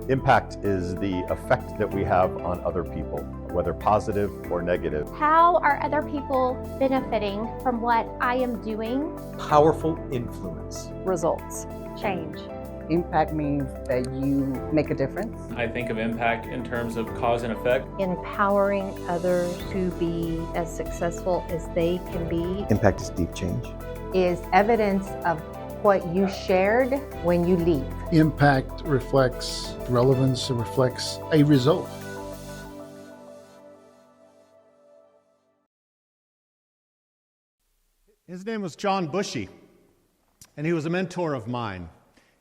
Impact is the effect that we have on other people, whether positive or negative. How are other people benefiting from what I am doing? Powerful influence. Results. Change. Impact means that you make a difference. I think of impact in terms of cause and effect. Empowering others to be as successful as they can be. Impact is deep change. Is evidence of what you shared when you leave. Impact reflects relevance, it reflects a result. His name was John Bushy, and he was a mentor of mine.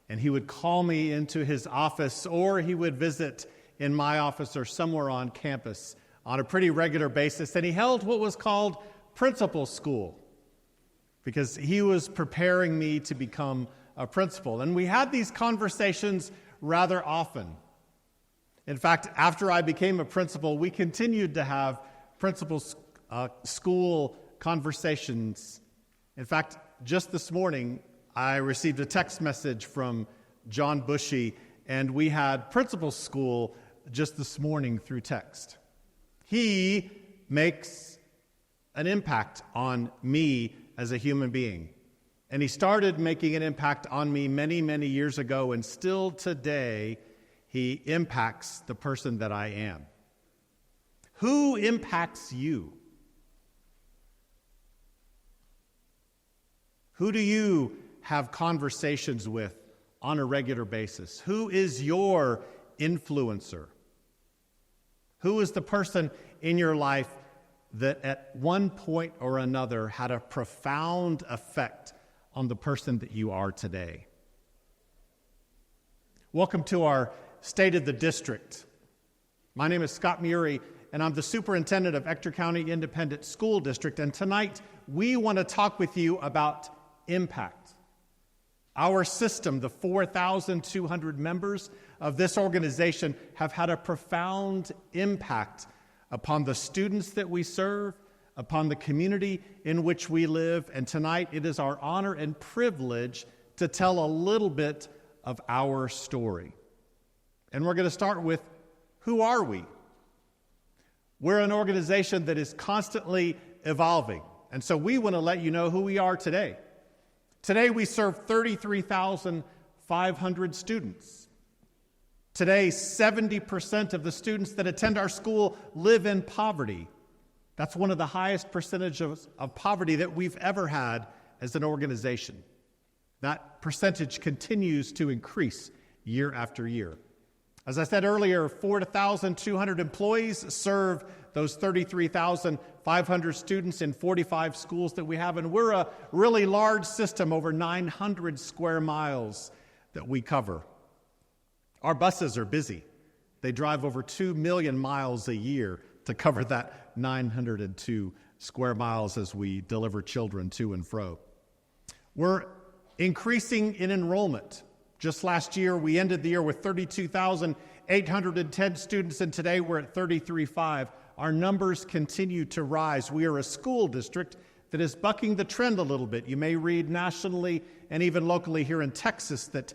And he would call me into his office, or he would visit in my office or somewhere on campus on a pretty regular basis. And he held what was called principal school, because he was preparing me to become a principal. And we had these conversations rather often. In fact, after I became a principal, we continued to have principal school conversations. In fact, just this morning, I received a text message from John Bushy, and we had principal school just this morning through text. He makes an impact on me as a human being. And he started making an impact on me many, many years ago, and still today, he impacts the person that I am. Who impacts you? Who do you have conversations with on a regular basis? Who is your influencer? Who is the person in your life that at one point or another had a profound effect on the person that you are today? Welcome to our State of the District. My name is Scott Murray, and I'm the superintendent of Ector County Independent School District, and tonight we want to talk with you about impact. Our system, the 4,200 members of this organization, have had a profound impact upon the students that we serve, upon the community in which we live, and tonight it is our honor and privilege to tell a little bit of our story. And we're going to start with, who are we? We're an organization that is constantly evolving, and so we want to let you know who we are today. Today we serve 33,500 students. Today, 70% of the students that attend our school live in poverty. That's one of the highest percentages of poverty that we've ever had as an organization. That percentage continues to increase year after year. As I said earlier, 4,200 employees serve those 33,500 students in 45 schools that we have, and we're a really large system, over 900 square miles that we cover. Our buses are busy. They drive over 2 million miles a year to cover that 902 square miles as we deliver children to and fro. We're increasing in enrollment. Just last year, we ended the year with 32,810 students, and today we're at 33,500. Our numbers continue to rise. We are a school district that is bucking the trend a little bit. You may read nationally and even locally here in Texas that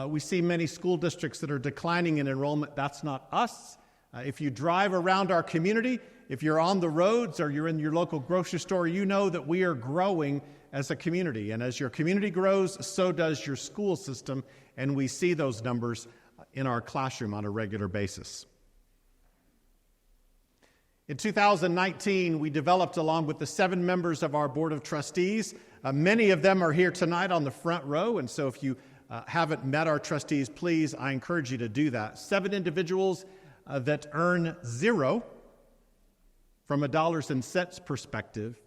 we see many school districts that are declining in enrollment. That's not us. If you drive around our community, if you're on the roads or you're in your local grocery store, you know that we are growing as a community. And as your community grows, so does your school system. And we see those numbers in our classroom on a regular basis. In 2019, we developed, along with the 7 members of our Board of Trustees, many of them are here tonight on the front row, and so if you haven't met our trustees, please, I encourage you to do that. 7 individuals that earn zero from a dollars and cents perspective,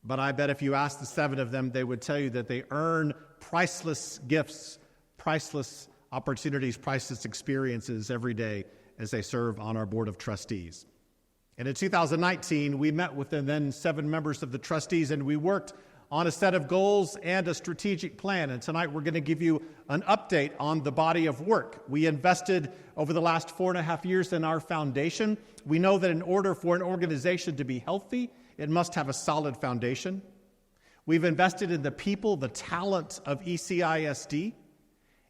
but I bet if you ask the 7 of them, they would tell you that they earn priceless gifts, priceless opportunities, priceless experiences every day as they serve on our Board of Trustees. And in 2019, we met with the then 7 members of the trustees, and we worked on a set of goals and a strategic plan. And tonight we're going to give you an update on the body of work. We invested over the last 4.5 years in our foundation. We know that in order for an organization to be healthy, it must have a solid foundation. We've invested in the people, the talent of ECISD.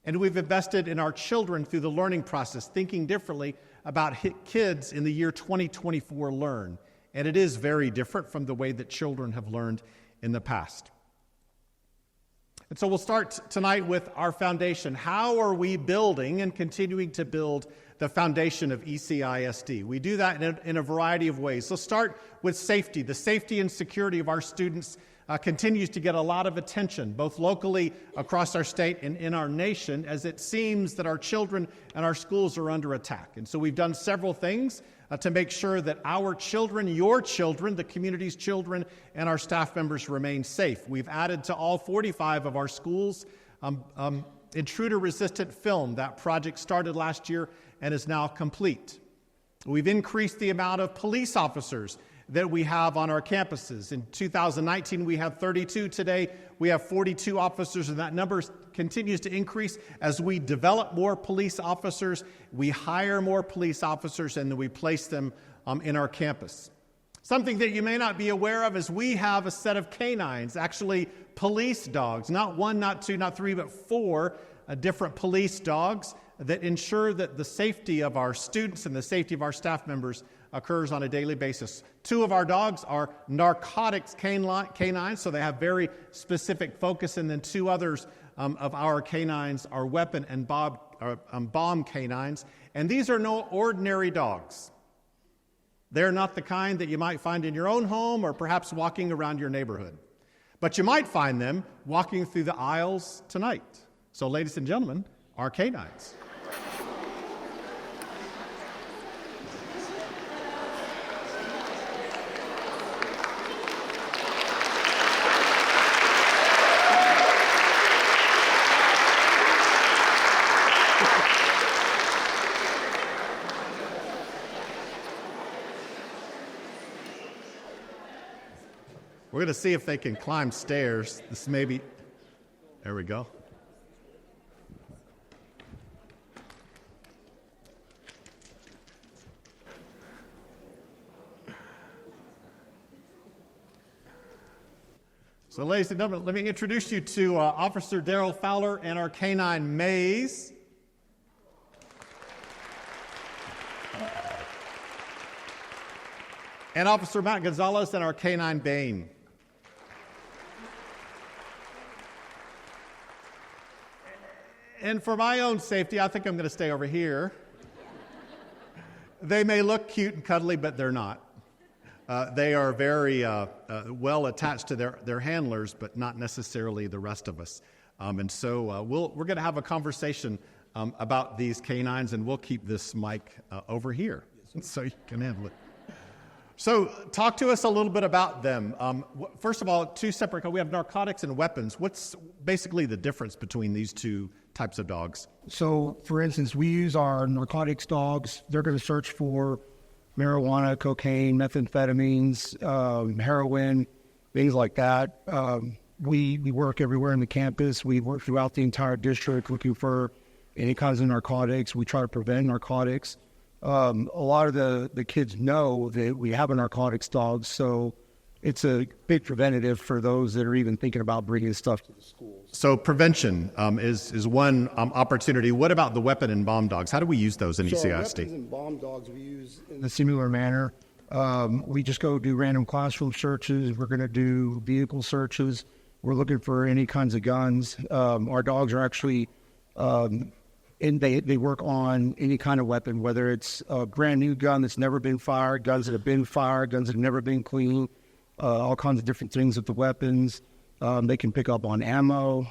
And we've invested in our children through the learning process, thinking differently about kids in the year 2024 learn. And it is very different from the way that children have learned in the past. And so we'll start tonight with our foundation. How are we building and continuing to build the foundation of ECISD? We do that in a variety of ways. So start with safety. The safety and security of our students continues to get a lot of attention, both locally across our state and in our nation, as it seems that our children and our schools are under attack. And so we've done several things to make sure that our children, your children, the community's children, and our staff members remain safe. We've added to all 45 of our schools intruder-resistant film. That project started last year and is now complete. We've increased the amount of police officers that we have on our campuses. In 2019, we had 32. Today, we have 42 officers, and that number continues to increase as we develop more police officers, we hire more police officers, and then we place them in our campus. Something that you may not be aware of is we have a set of canines, actually police dogs, not one, not two, not three, but four different police dogs that ensure that the safety of our students and the safety of our staff members occurs on a daily basis. Two of our dogs are narcotics canines, so they have very specific focus, and then two others of our canines are weapon and bomb canines, and these are no ordinary dogs. They're not the kind that you might find in your own home or perhaps walking around your neighborhood, but you might find them walking through the aisles tonight. So, ladies and gentlemen, our canines. We're going to see if they can climb stairs. This may be, there we go. So, ladies and gentlemen, let me introduce you to Officer Daryl Fowler and our canine Maze. And Officer Matt Gonzalez and our canine Bane. And for my own safety, I think I'm going to stay over here. They may look cute and cuddly, but they're not. They are very well attached to their handlers, but not necessarily the rest of us. And so we're going to have a conversation about these canines, and we'll keep this mic over here so you can handle it. So talk to us a little bit about them. First of all, two separate, we have narcotics and weapons. What's basically the difference between these two types of dogs? So, for instance, we use our narcotics dogs. They're going to search for marijuana, cocaine, methamphetamines, heroin, things like that. We work everywhere in the campus. We work throughout the entire district looking for any kinds of narcotics. We try to prevent narcotics. A lot of the kids know that we have a narcotics dog, so it's a big preventative for those that are even thinking about bringing stuff to the schools. So prevention is one opportunity. What about the weapon and bomb dogs? How do we use those in ECISD? Weapons and bomb dogs we use in a similar manner. We just go do random classroom searches. We're going to do vehicle searches. We're looking for any kinds of guns. Our dogs are actually... and they work on any kind of weapon, whether it's a brand new gun that's never been fired, guns that have been fired, guns that have never been cleaned, all kinds of different things with the weapons. They can pick up on ammo,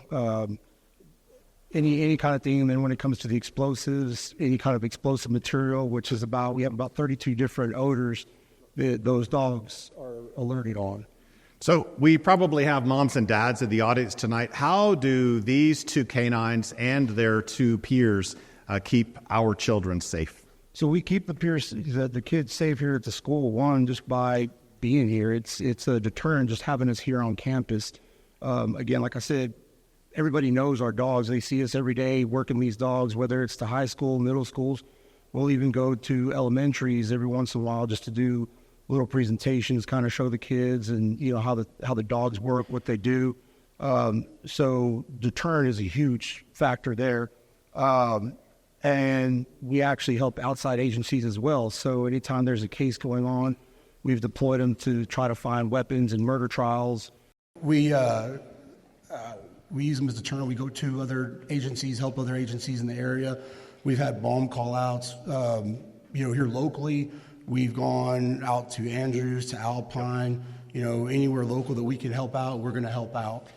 any kind of thing. And then when it comes to the explosives, any kind of explosive material, which is we have about 32 different odors that those dogs are alerted on. So we probably have moms and dads in the audience tonight. How do these two canines and their two peers keep our children safe? So we keep the kids safe here at the school, one, just by being here. It's a deterrent just having us here on campus. Again, like I said, everybody knows our dogs. They see us every day working these dogs, whether it's to high school, middle schools. We'll even go to elementaries every once in a while just to do little presentations, kind of show the kids and how the dogs work, what they do. So deterrent is a huge factor there. And we actually help outside agencies as well. So anytime there's a case going on, we've deployed them to try to find weapons in murder trials. We use them as a deterrent. We go to other agencies, help other agencies in the area. We've had bomb call-outs. Here locally, we've gone out to Andrews, to Alpine. Anywhere local that we can help out, we're going to help out.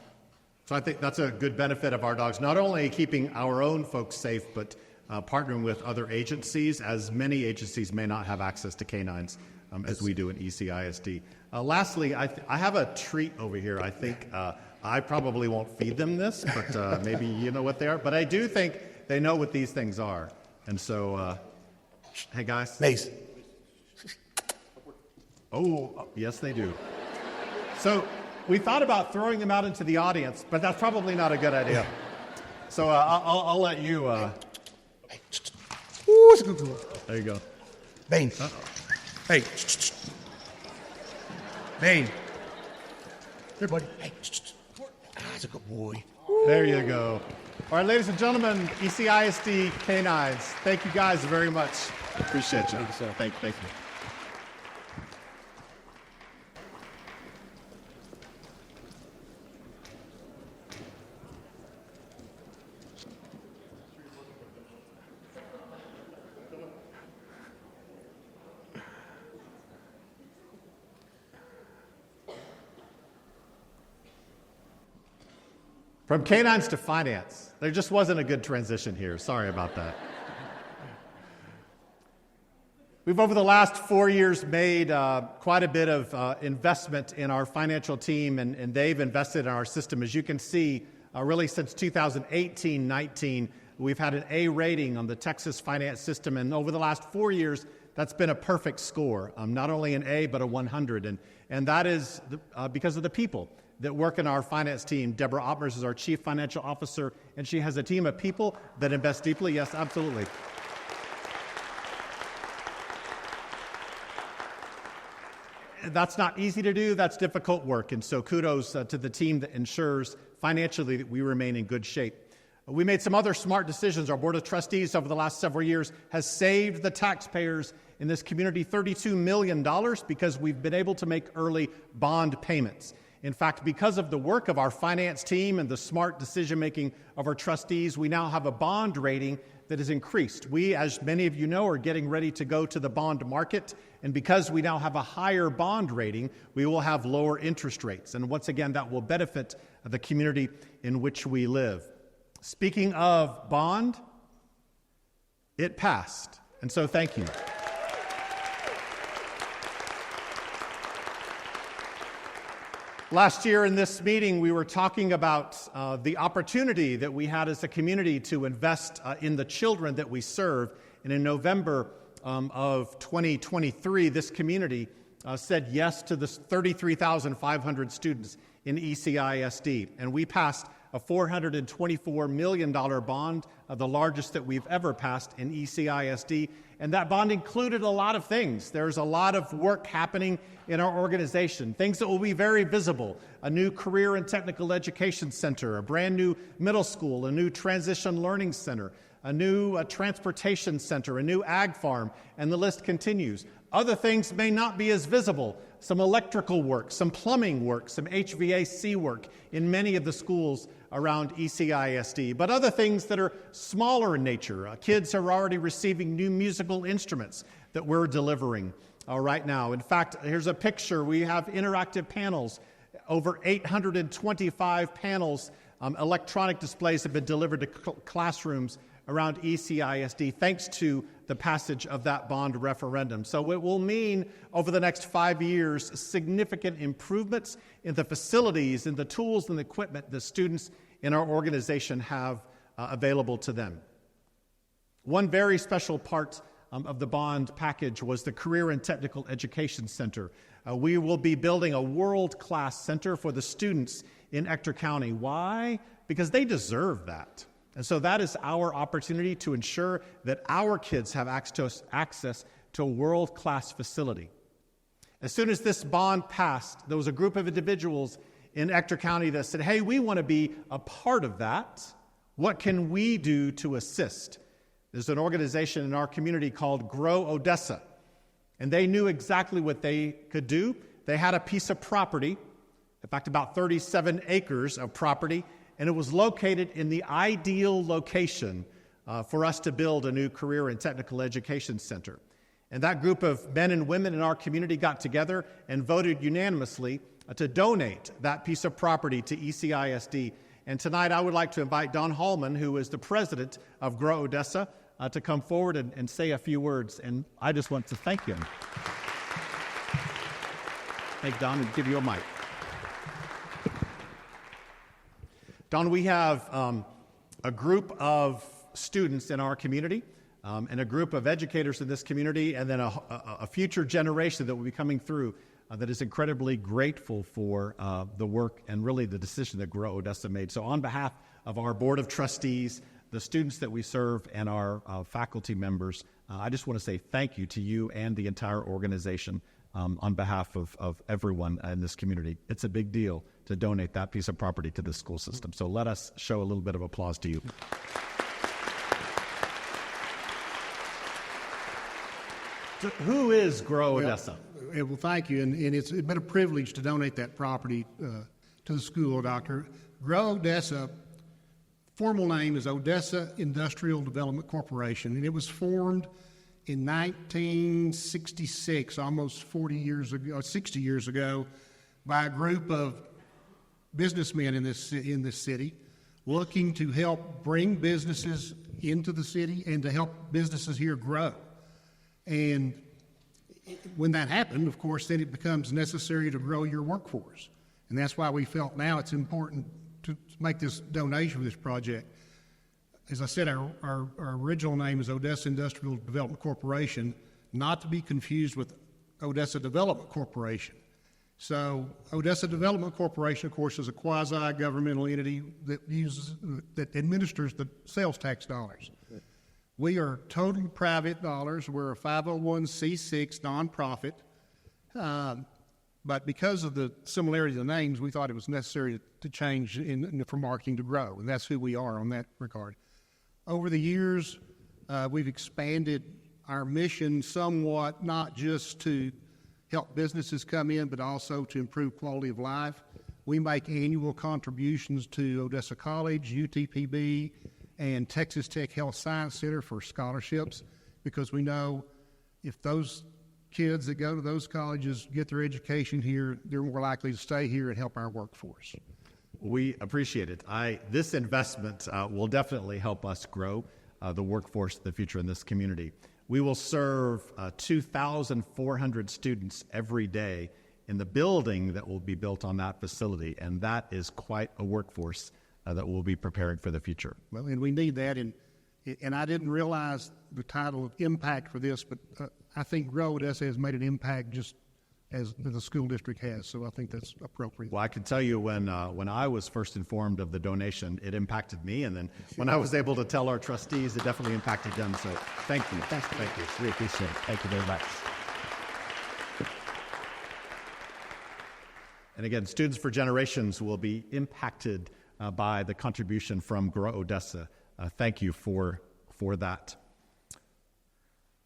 So I think that's a good benefit of our dogs, not only keeping our own folks safe, but partnering with other agencies, as many agencies may not have access to canines as we do in ECISD. Lastly, I have a treat over here. I think I probably won't feed them this, but maybe you know what they are. But I do think they know what these things are. And so, hey guys. Mace. Oh, yes they do. So we thought about throwing them out into the audience, but that's probably not a good idea. So I'll let you. There you go. Bane. Hey. Bane. Here, buddy. Hey. That's a good boy. There you go. All right, ladies and gentlemen, ECISD canines. Thank you guys very much. Appreciate you. Thank you, sir. Thank you. From canines to finance. There just wasn't a good transition here. Sorry about that. We've, over the last 4 years, made quite a bit of investment in our financial team, and they've invested in our system. As you can see, really since 2018-19, we've had an A rating on the Texas finance system, and over the last 4 years, that's been a perfect score. Not only an A, but a 100, and that is because of the people that work in our finance team. Deborah Ottmers is our Chief Financial Officer, and she has a team of people that invest deeply. Yes, absolutely. That's not easy to do. That's difficult work. And so kudos to the team that ensures financially that we remain in good shape. We made some other smart decisions. Our Board of Trustees over the last several years has saved the taxpayers in this community $32 million because we've been able to make early bond payments. In fact, because of the work of our finance team and the smart decision-making of our trustees, we now have a bond rating that has increased. We, as many of you know, are getting ready to go to the bond market, and because we now have a higher bond rating, we will have lower interest rates. And once again, that will benefit the community in which we live. Speaking of bond, it passed, and so thank you. Last year in this meeting, we were talking about the opportunity that we had as a community to invest in the children that we serve. And in November of 2023, this community said yes to the 33,500 students in ECISD. And we passed a $424 million bond, the largest that we've ever passed in ECISD. And that bond included a lot of things. There's a lot of work happening in our organization, things that will be very visible. A new career and technical education center, a brand new middle school, a new transition learning center, a new transportation center, a new ag farm, and the list continues. Other things may not be as visible. Some electrical work, some plumbing work, some HVAC work in many of the schools around ECISD, but other things that are smaller in nature. Kids are already receiving new musical instruments that we're delivering right now. In fact, here's a picture. We have interactive panels. Over 825 panels, electronic displays have been delivered to classrooms around ECISD thanks to the passage of that bond referendum. So it will mean over the next 5 years significant improvements in the facilities and the tools and the equipment that students in our organization have available to them. One very special part of the bond package was the Career and Technical Education Center. We will be building a world-class center for the students in Ector County. Why? Because they deserve that. And so that is our opportunity to ensure that our kids have access to a world-class facility. As soon as this bond passed, there was a group of individuals in Ector County that said, hey, we want to be a part of that. What can we do to assist? There's an organization in our community called Grow Odessa, and they knew exactly what they could do. They had a piece of property, in fact, about 37 acres of property, and it was located in the ideal location for us to build a new career and technical education center. And that group of men and women in our community got together and voted unanimously to donate that piece of property to ECISD. And tonight I would like to invite Don Hallman, who is the president of Grow Odessa, to come forward and say a few words. And I just want to thank him. Thank Don and give you a mic. Don, we have a group of students in our community and a group of educators in this community, and then a future generation that will be coming through that is incredibly grateful for the work and really the decision that Grow Odessa made. So on behalf of our Board of Trustees, the students that we serve, and our faculty members, I just want to say thank you to you and the entire organization on behalf of everyone in this community. It's a big deal to donate that piece of property to the school system. So let us show a little bit of applause to you. So who is Grow Odessa? Well, thank you, and it's been a privilege to donate that property to the school, Doctor. Grow Odessa, formal name is Odessa Industrial Development Corporation, and it was formed in 1966, almost 40 years ago, 60 years ago, by a group of businessmen in this city looking to help bring businesses into the city and to help businesses here grow. And when that happened, of course, then it becomes necessary to grow your workforce. And that's why we felt now it's important to make this donation for this project. As I said, our original name is Odessa Industrial Development Corporation, not to be confused with Odessa Development Corporation. So Odessa Development Corporation, of course, is a quasi-governmental entity that administers the sales tax dollars. We are totally private dollars. We're a 501c6 nonprofit. But because of the similarity of the names, we thought it was necessary to change for marketing to Grow, and that's who we are on that regard. Over the years, we've expanded our mission somewhat, not just to help businesses come in, but also to improve quality of life. We make annual contributions to Odessa College, UTPB, and Texas Tech Health Science Center for scholarships, because we know if those kids that go to those colleges get their education here, they're more likely to stay here and help our workforce. We appreciate it. This investment will definitely help us grow the workforce of the future in this community. We will serve 2,400 students every day in the building that will be built on that facility, and that is quite a workforce that we'll be preparing for the future. Well, and we need that, and I didn't realize the title of impact for this, but I think Grow Odessa has made an impact just as the school district has, so I think that's appropriate. Well, I can tell you when I was first informed of the donation, it impacted me, and then when I was able to tell our trustees, it definitely impacted them, so thank you. Thank you. We appreciate it. Thank you very much. And again, Students for Generations will be impacted by the contribution from Grow Odessa. Thank you for that.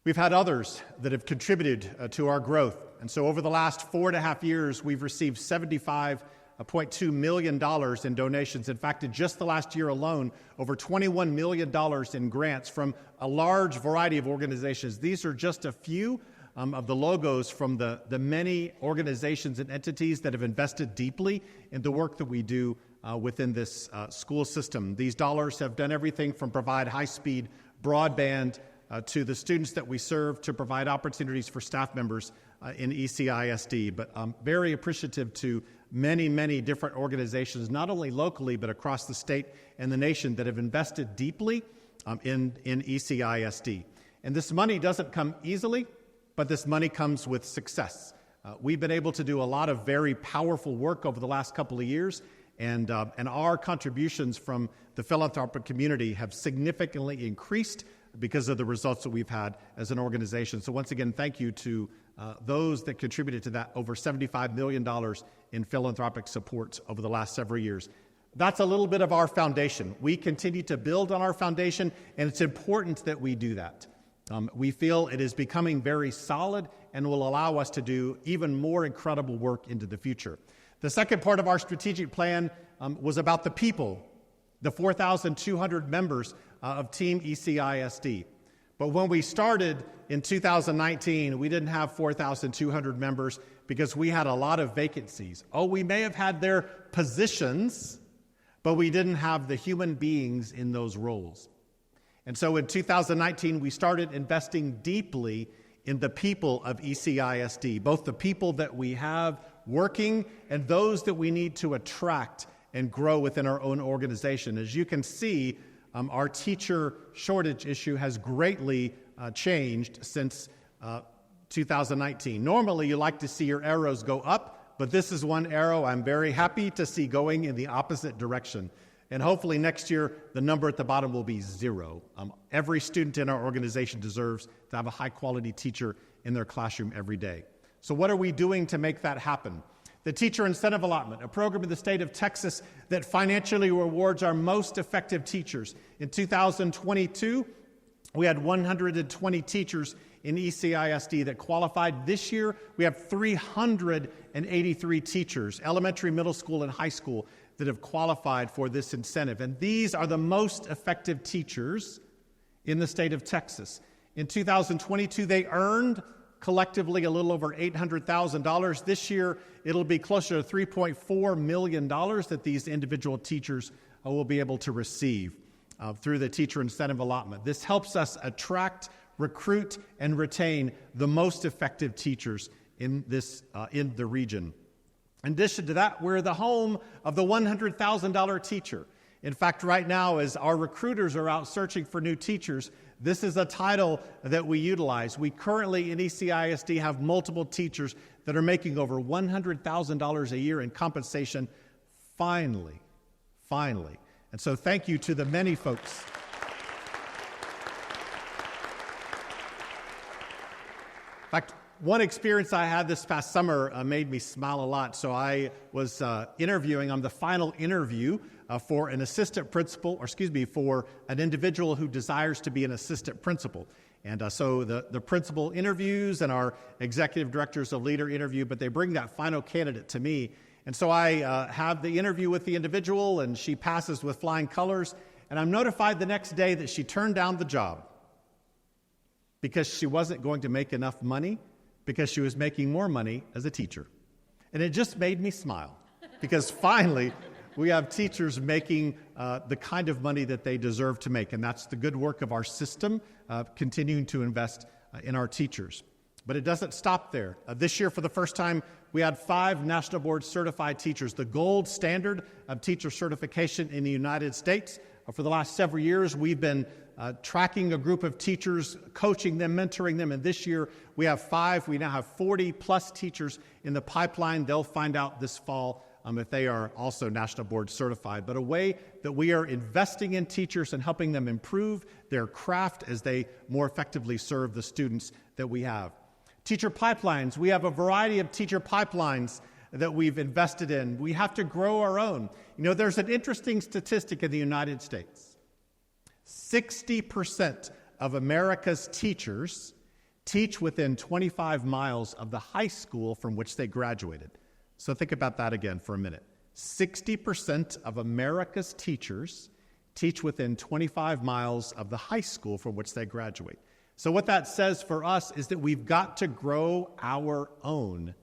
We've had others that have contributed to our growth. And so over the last 4.5 years, we've received $75.2 million in donations. In fact, in just the last year alone, over $21 million in grants from a large variety of organizations. These are just a few of the logos from the many organizations and entities that have invested deeply in the work that we do within this school system. These dollars have done everything from provide high-speed broadband to the students that we serve, to provide opportunities for staff members in ECISD. But I'm very appreciative to many, many different organizations, not only locally, but across the state and the nation, that have invested deeply in ECISD. And this money doesn't come easily, but this money comes with success. We've been able to do a lot of very powerful work over the last couple of years, and our contributions from the philanthropic community have significantly increased because of the results that we've had as an organization. So once again, thank you to those that contributed to that over $75 million in philanthropic support over the last several years. That's a little bit of our foundation. We continue to build on our foundation, and it's important that we do that. We feel it is becoming very solid and will allow us to do even more incredible work into the future. The second part of our strategic plan was about the people, the 4,200 members of Team ECISD. But when we started in 2019, we didn't have 4,200 members because we had a lot of vacancies. Oh, we may have had their positions, but we didn't have the human beings in those roles. And so in 2019, we started investing deeply in the people of ECISD, both the people that we have working and those that we need to attract and grow within our own organization. As you can see, our teacher shortage issue has greatly changed since 2019. Normally, you like to see your arrows go up, but this is one arrow I'm very happy to see going in the opposite direction. And hopefully next year, the number at the bottom will be 0. Every student in our organization deserves to have a high-quality teacher in their classroom every day. So what are we doing to make that happen? The Teacher Incentive Allotment, a program in the state of Texas that financially rewards our most effective teachers. In 2022, we had 120 teachers in ECISD that qualified. This year, we have 383 teachers, elementary, middle school, and high school, that have qualified for this incentive. And these are the most effective teachers in the state of Texas. In 2022, they earned collectively a little over $800,000. This year, it'll be closer to $3.4 million that these individual teachers will be able to receive through the Teacher Incentive Allotment. This helps us attract, recruit, and retain the most effective teachers in the region. In addition to that, we're the home of the $100,000 teacher. In fact, right now, as our recruiters are out searching for new teachers, this is a title that we utilize. We currently in ECISD have multiple teachers that are making over $100,000 a year in compensation. Finally. And so thank you to the many folks. In fact, one experience I had this past summer made me smile a lot. So I was interviewing, I'm the final interview for an assistant principal, for an individual who desires to be an assistant principal. And so the principal interviews and our executive directors of leader interview, but they bring that final candidate to me. And so I have the interview with the individual, and she passes with flying colors. And I'm notified the next day that she turned down the job because she wasn't going to make enough money, because she was making more money as a teacher. And it just made me smile, because finally we have teachers making the kind of money that they deserve to make. And that's the good work of our system, continuing to invest in our teachers. But it doesn't stop there. This year, for the first time, we had 5 National Board certified teachers, the gold standard of teacher certification in the United States. For the last several years, we've been tracking a group of teachers, coaching them, mentoring them, and this year we have 5. We now have 40-plus teachers in the pipeline. They'll find out this fall if they are also National Board certified. But a way that we are investing in teachers and helping them improve their craft as they more effectively serve the students that we have. Teacher pipelines. We have a variety of teacher pipelines that we've invested in. We have to grow our own. You know, there's an interesting statistic in the United States. 60% of America's teachers teach within 25 miles of the high school from which they graduated. So think about that again for a minute. 60% of America's teachers teach within 25 miles of the high school from which they graduate. So what that says for us is that we've got to grow our own.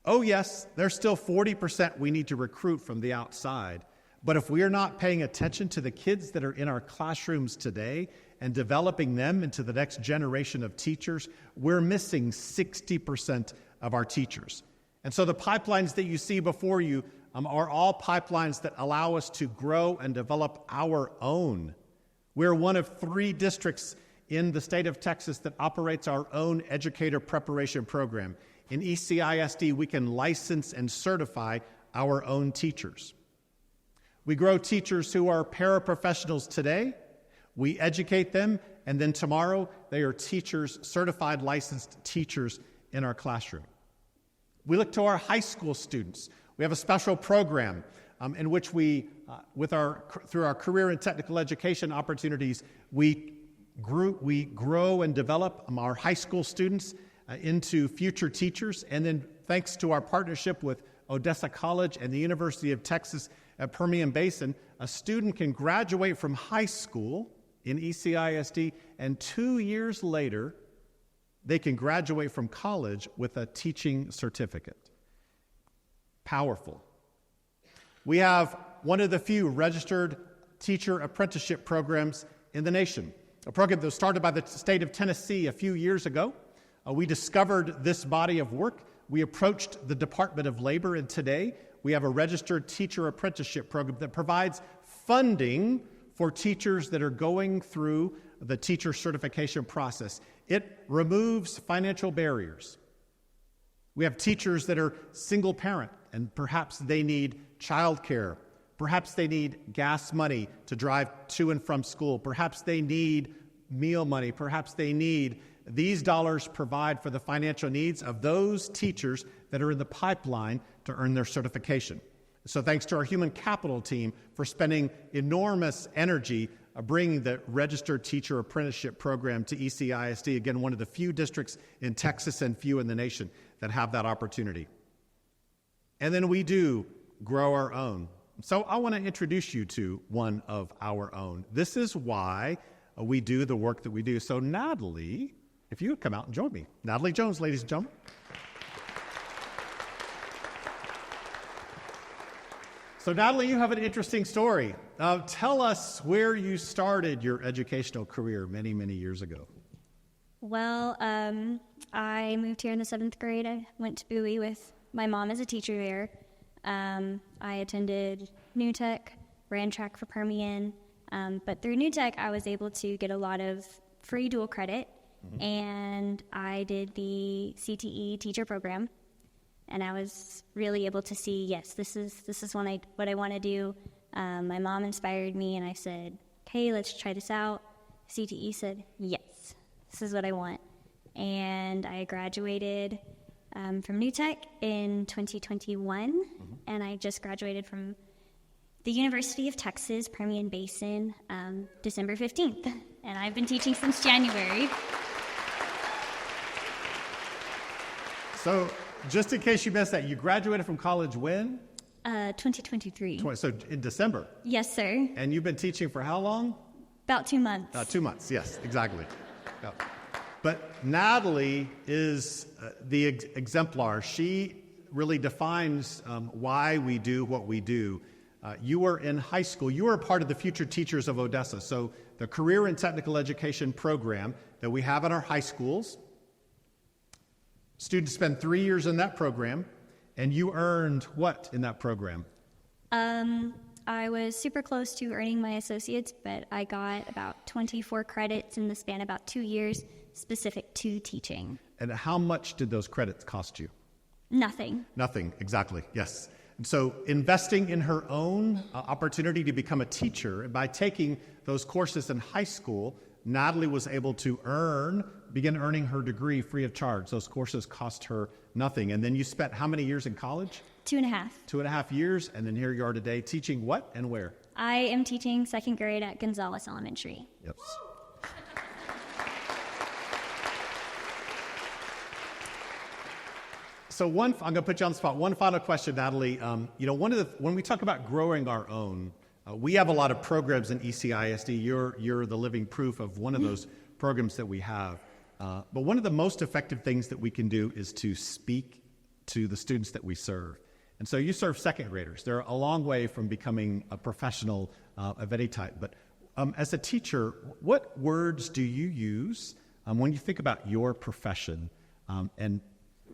Oh yes, there's still 40% we need to recruit from the outside. But if we are not paying attention to the kids that are in our classrooms today and developing them into the next generation of teachers, we're missing 60% of our teachers. And so the pipelines that you see before you are all pipelines that allow us to grow and develop our own. We're one of 3 districts in the state of Texas that operates our own educator preparation program. In ECISD, we can license and certify our own teachers. We grow teachers who are paraprofessionals today. We educate them, and then tomorrow they are teachers, certified licensed teachers in our classroom. We look to our high school students. We have a special program in which we through our career and technical education opportunities, we grow and develop our high school students into future teachers. And then thanks to our partnership with Odessa College and the University of Texas at Permian Basin, a student can graduate from high school in ECISD, and 2 years later, they can graduate from college with a teaching certificate. Powerful. We have one of the few registered teacher apprenticeship programs in the nation, a program that was started by the state of Tennessee a few years ago. We discovered this body of work. We approached the Department of Labor, and today we have a registered teacher apprenticeship program that provides funding for teachers that are going through the teacher certification process. It removes financial barriers. We have teachers that are single parent, and perhaps they need childcare. Perhaps they need gas money to drive to and from school. Perhaps they need meal money. Perhaps they need these dollars provide for the financial needs of those teachers that are in the pipeline to earn their certification. So thanks to our human capital team for spending enormous energy bringing the registered teacher apprenticeship program to ECISD, again, one of the few districts in Texas and few in the nation that have that opportunity. And then we do grow our own. So I want to introduce you to one of our own. This is why we do the work that we do. So Natalie, if you would come out and join me. Natalie Jones, ladies and gentlemen. So Natalie, you have an interesting story. Tell us where you started your educational career many, many years ago. Well, I moved here in the 7th grade. I went to Bowie with my mom as a teacher there. I attended New Tech, ran track for Permian, but through New Tech I was able to get a lot of free dual credit, and I did the CTE teacher program, and I was really able to see, yes, this is what I want to do. My mom inspired me, and I said, okay, let's try this out. CTE said, yes, this is what I want. And I graduated from New Tech in 2021, and I just graduated from the University of Texas, Permian Basin, December 15th, and I've been teaching since January. So just in case you missed that, you graduated from college when? 2023. So in December? Yes, sir. And you've been teaching for how long? About 2 months. 2 months, yes, exactly. Yeah. But Natalie is the exemplar. She really defines why we do what we do. You were in high school. You were a part of the Future Teachers of Odessa. So the career and technical education program that we have in our high schools, students spend 3 years in that program, and you earned what in that program? I was super close to earning my associates, but I got about 24 credits in the span of about 2 years specific to teaching. And how much did those credits cost you? Nothing. Nothing, exactly, yes. And so investing in her own opportunity to become a teacher, by taking those courses in high school, Natalie was able to begin earning her degree free of charge. Those courses cost her nothing. And then you spent how many years in college? 2.5. 2.5 years, and then here you are today teaching what and where? I am teaching 2nd grade at Gonzales Elementary. Yep. So I'm going to put you on the spot. One final question, Natalie. When we talk about growing our own, we have a lot of programs in ECISD. You're the living proof of one of those programs that we have. But one of the most effective things that we can do is to speak to the students that we serve. And so you serve 2nd graders. They're a long way from becoming a professional of any type. But as a teacher, what words do you use when you think about your profession and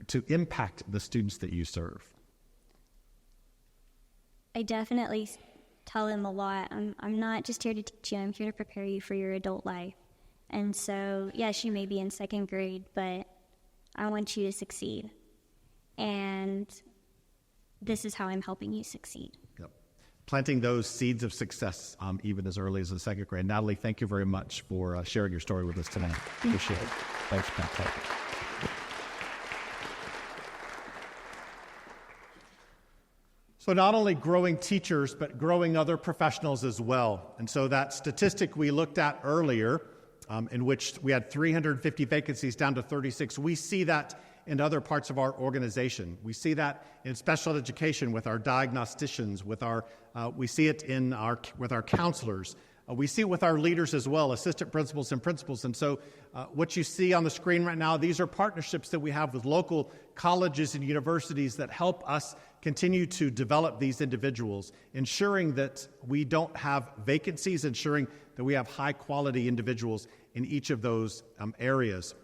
to impact the students that you serve? I definitely tell them a lot. I'm not just here to teach you. I'm here to prepare you for your adult life. And so, yes, you may be in 2nd grade, but I want you to succeed. And this is how I'm helping you succeed. Yep. Planting those seeds of success even as early as the 2nd grade. Natalie, thank you very much for sharing your story with us tonight. Appreciate it. Thanks, Pat. So not only growing teachers, but growing other professionals as well. And so that statistic we looked at earlier, in which we had 350 vacancies down to 36, we see that in other parts of our organization. We see that in special education with our diagnosticians, we see it with our counselors. We see it with our leaders as well, assistant principals and principals. And so what you see on the screen right now, these are partnerships that we have with local colleges and universities that help us continue to develop these individuals, ensuring that we don't have vacancies, ensuring that we have high-quality individuals in each of those areas.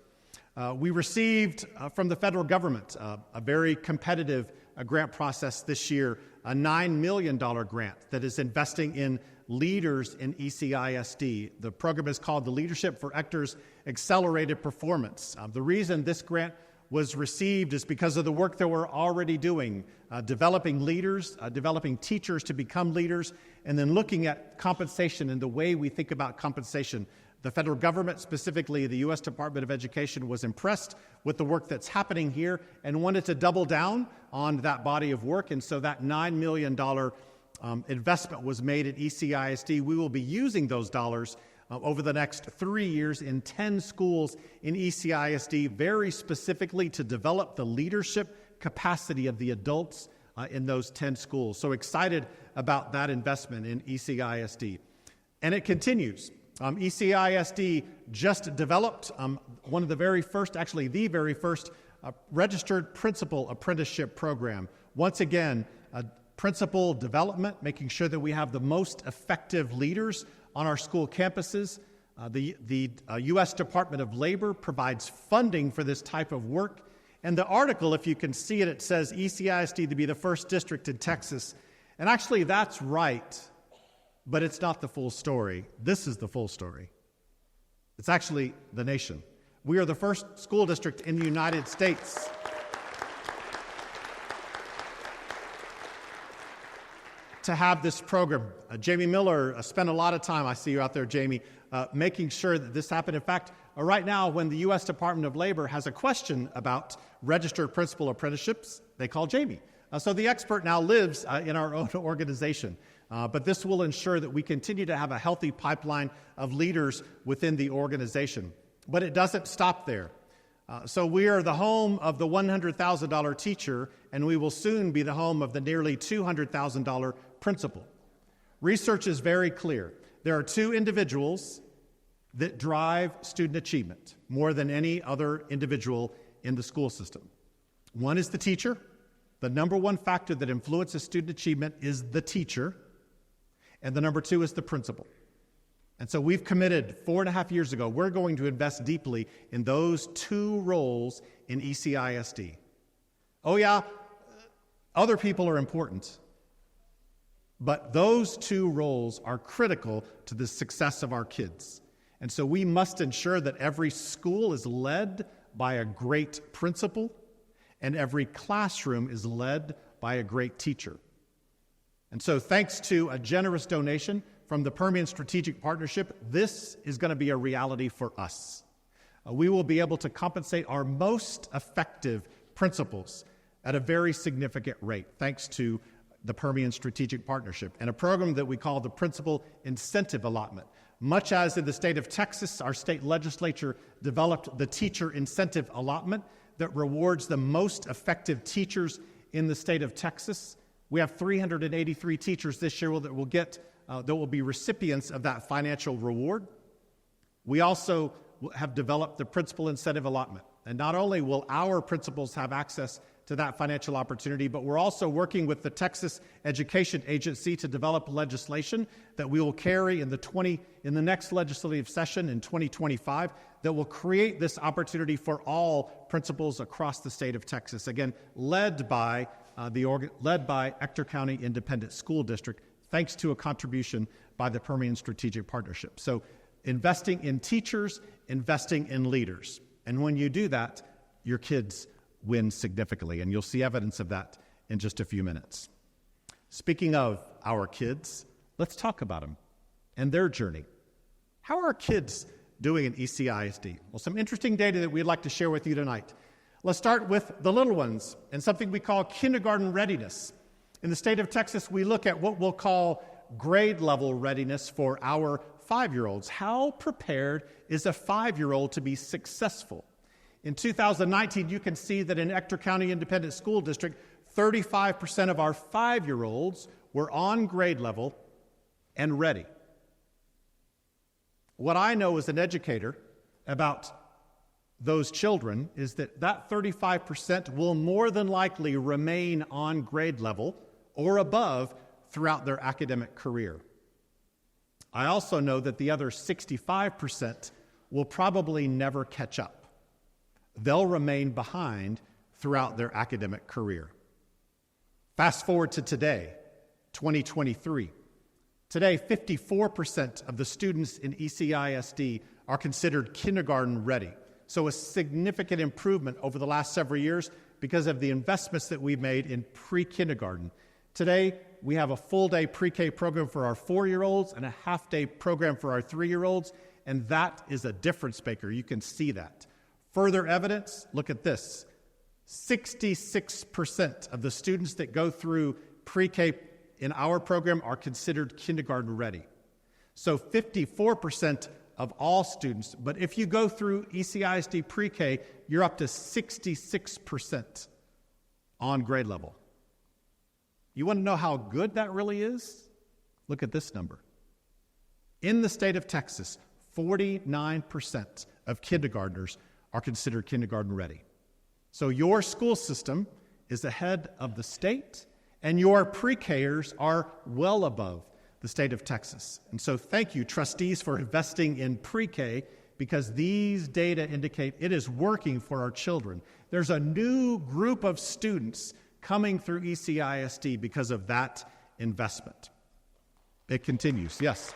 We received from the federal government a very competitive grant process this year, a $9 million grant that is investing in leaders in ECISD. The program is called the Leadership for Actors Accelerated Performance. The reason this grant was received is because of the work that we're already doing, developing leaders, developing teachers to become leaders, and then looking at compensation and the way we think about compensation. The federal government, specifically the U.S. Department of Education, was impressed with the work that's happening here and wanted to double down on that body of work. And so that $9 million investment was made at ECISD. We will be using those dollars over the next 3 years in 10 schools in ECISD, very specifically to develop the leadership capacity of the adults in those 10 schools. So excited about that investment in ECISD. And it continues. ECISD just developed one of the very first, actually the very first registered principal apprenticeship program. Once again, principal development, making sure that we have the most effective leaders on our school campuses. The U.S. Department of Labor provides funding for this type of work. And the article, if you can see it, it says ECISD to be the first district in Texas. And actually, that's right. But it's not the full story. This is the full story. It's actually the nation. We are the first school district in the United States to have this program. Jamie Miller spent a lot of time, I see you out there, Jamie, making sure that this happened. In fact, right now, when the U.S. Department of Labor has a question about registered principal apprenticeships, they call Jamie. So the expert now lives in our own organization. But this will ensure that we continue to have a healthy pipeline of leaders within the organization. But it doesn't stop there. So we are the home of the $100,000 teacher, and we will soon be the home of the nearly $200,000 principal. Research is very clear. There are two individuals that drive student achievement more than any other individual in the school system. One is the teacher. The number one factor that influences student achievement is the teacher. And the number two is the principal. And so we've committed 4.5 years ago, we're going to invest deeply in those two roles in ECISD. Oh yeah, other people are important, but those two roles are critical to the success of our kids. And so we must ensure that every school is led by a great principal and every classroom is led by a great teacher. And so thanks to a generous donation from the Permian Strategic Partnership, this is going to be a reality for us. We will be able to compensate our most effective principals at a very significant rate, thanks to the Permian Strategic Partnership and a program that we call the Principal Incentive Allotment. Much as in the state of Texas, our state legislature developed the Teacher Incentive Allotment that rewards the most effective teachers in the state of Texas. We have 383 teachers this year that will be recipients of that financial reward. We also have developed the Principal Incentive Allotment. And not only will our principals have access to that financial opportunity, but we're also working with the Texas Education Agency to develop legislation that we will carry in the next legislative session in 2025 that will create this opportunity for all principals across the state of Texas. Again, led by Ector County Independent School District, thanks to a contribution by the Permian Strategic Partnership. So investing in teachers, investing in leaders. And when you do that, your kids win significantly, and you'll see evidence of that in just a few minutes. Speaking of our kids, let's talk about them and their journey. How are our kids doing in ECISD? Well, some interesting data that we'd like to share with you tonight. Let's start with the little ones and something we call kindergarten readiness. In the state of Texas, we look at what we'll call grade level readiness for our 5-year-olds. How prepared is a 5-year-old to be successful? In 2019, you can see that in Ector County Independent School District, 35% of our 5-year-olds were on grade level and ready. What I know as an educator about those children is that 35% will more than likely remain on grade level or above throughout their academic career. I also know that the other 65% will probably never catch up. They'll remain behind throughout their academic career. Fast forward to today, 2023. Today, 54% of the students in ECISD are considered kindergarten ready. So a significant improvement over the last several years because of the investments that we've made in pre-kindergarten. Today, we have a full-day pre-K program for our 4-year-olds and a half-day program for our 3-year-olds, and that is a difference maker. You can see that. Further evidence, look at this. 66% of the students that go through pre-K in our program are considered kindergarten ready. So 54% of all students, but if you go through ECISD pre-K, you're up to 66% on grade level. You want to know how good that really is? Look at this number. In the state of Texas, 49% of kindergartners are considered kindergarten ready. So your school system is ahead of the state, and your pre-Kers are well above the state of Texas. And so thank you, trustees, for investing in pre-K, because these data indicate it is working for our children. There's a new group of students coming through ECISD because of that investment. It continues, yes.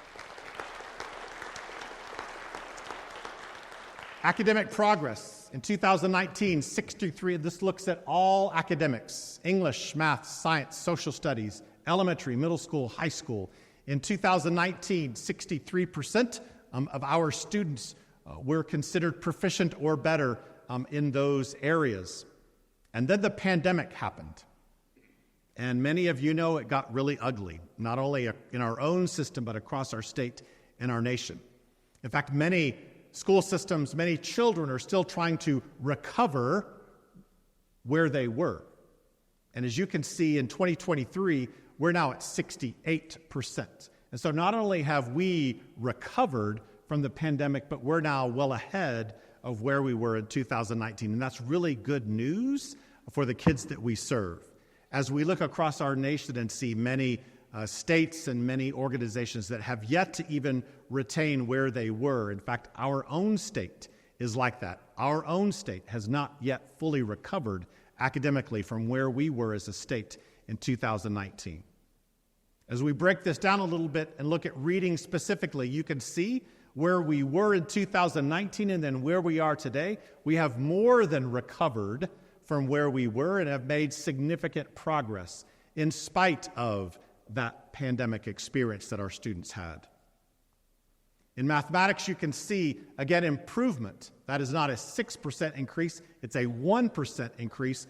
Academic progress. In 2019, 63, this looks at all academics, English, math, science, social studies, elementary, middle school, high school. In 2019, 63% of our students were considered proficient or better in those areas. And then the pandemic happened. And many of you know it got really ugly, not only in our own system, but across our state and our nation. In fact, many school systems, many children are still trying to recover where they were. And as you can see, in 2023, we're now at 68%. And so not only have we recovered from the pandemic, but we're now well ahead of where we were in 2019. And that's really good news for the kids that we serve. As we look across our nation and see many states and many organizations that have yet to even retain where they were. In fact, our own state is like that. Our own state has not yet fully recovered academically from where we were as a state in 2019. As we break this down a little bit and look at reading specifically, you can see where we were in 2019 and then where we are today. We have more than recovered from where we were and have made significant progress in spite of that pandemic experience that our students had. In mathematics, you can see, again, improvement. That is not a 6% increase, it's a 1% increase.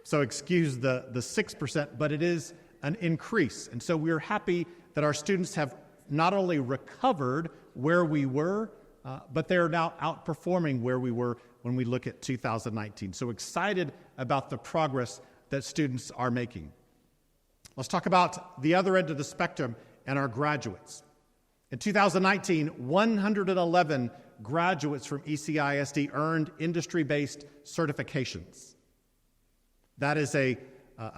So excuse the 6%, but it is an increase. And so we're happy that our students have not only recovered where we were, but they're now outperforming where we were when we look at 2019. So excited about the progress that students are making. Let's talk about the other end of the spectrum and our graduates. In 2019, 111 graduates from ECISD earned industry-based certifications. That is a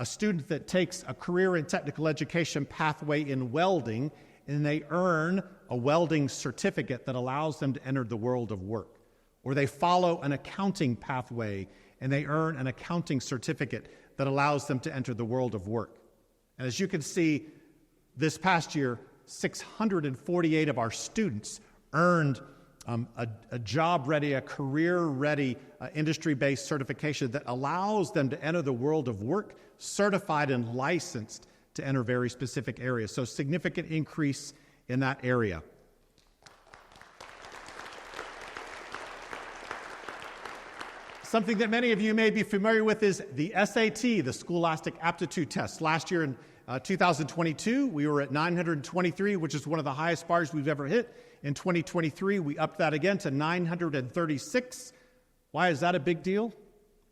student that takes a career and technical education pathway in welding, and they earn a welding certificate that allows them to enter the world of work. Or they follow an accounting pathway, and they earn an accounting certificate that allows them to enter the world of work. And as you can see, this past year, 648 of our students earned a job-ready, a career-ready, industry-based certification that allows them to enter the world of work, certified and licensed to enter very specific areas. So significant increase in that area. Something that many of you may be familiar with is the SAT, the Scholastic Aptitude Test. Last year in 2022, we were at 923, which is one of the highest bars we've ever hit. In 2023, we upped that again to 936. Why is that a big deal?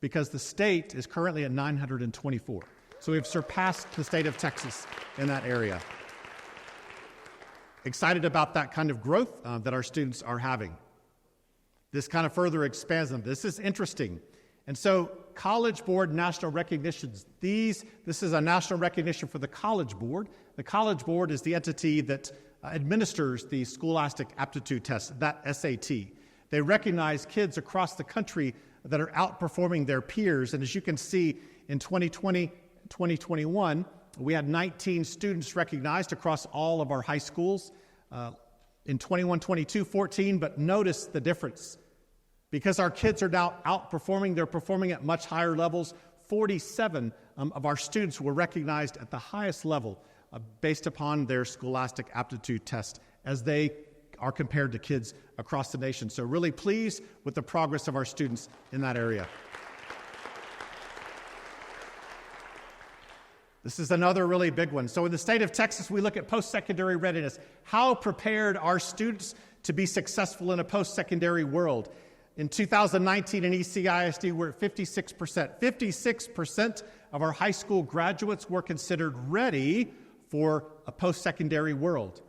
Because the state is currently at 924. So we've surpassed the state of Texas in that area. Excited about that kind of growth that our students are having. This kind of further expands them. This is interesting. And so College Board national recognitions, this is a national recognition for the College Board. The College Board is the entity that administers the Scholastic Aptitude Test, that SAT. They recognize kids across the country that are outperforming their peers. And as you can see, in 2020, 2021, we had 19 students recognized across all of our high schools. In 21-22, 14, but notice the difference. Because our kids are now outperforming, they're performing at much higher levels. 47 of our students were recognized at the highest level based upon their Scholastic Aptitude Test as they are compared to kids across the nation. So really pleased with the progress of our students in that area. This is another really big one. So in the state of Texas, we look at post-secondary readiness. How prepared are students to be successful in a post-secondary world? In 2019 in ECISD, we're at 56%. 56% of our high school graduates were considered ready for a post-secondary world.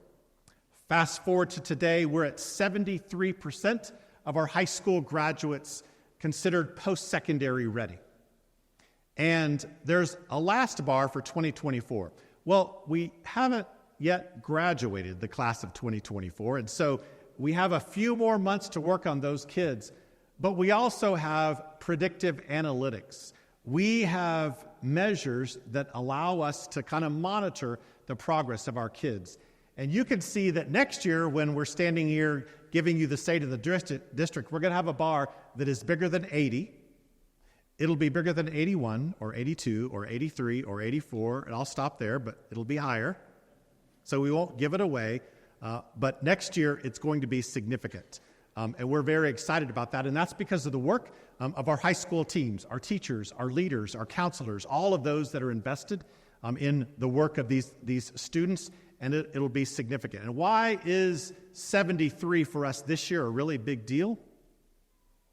Fast forward to today, we're at 73% of our high school graduates considered post-secondary ready. And there's a last bar for 2024. Well, we haven't yet graduated the class of 2024, and so we have a few more months to work on those kids, but we also have predictive analytics. We have measures that allow us to kind of monitor the progress of our kids. And you can see that next year when we're standing here giving you the state of the district, we're going to have a bar that is bigger than 80. It'll be bigger than 81 or 82 or 83 or 84, and I'll stop there, but it'll be higher. So we won't give it away. But next year, it's going to be significant. And we're very excited about that. And that's because of the work of our high school teams, our teachers, our leaders, our counselors, all of those that are invested in the work of these students. And it'll be significant. And why is 73 for us this year a really big deal?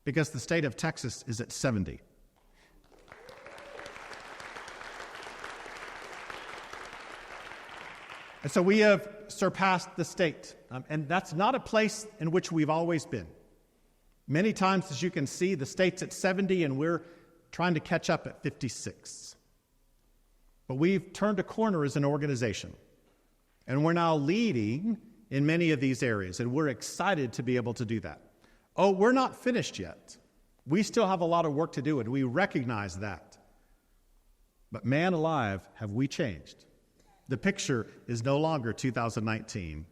Because the state of Texas is at 70. And so we have surpassed the state. And that's not a place in which we've always been. Many times, as you can see, the state's at 70 and we're trying to catch up at 56. But we've turned a corner as an organization. And we're now leading in many of these areas. And we're excited to be able to do that. Oh, we're not finished yet. We still have a lot of work to do, and we recognize that. But man alive, have we changed. The picture is no longer 2019.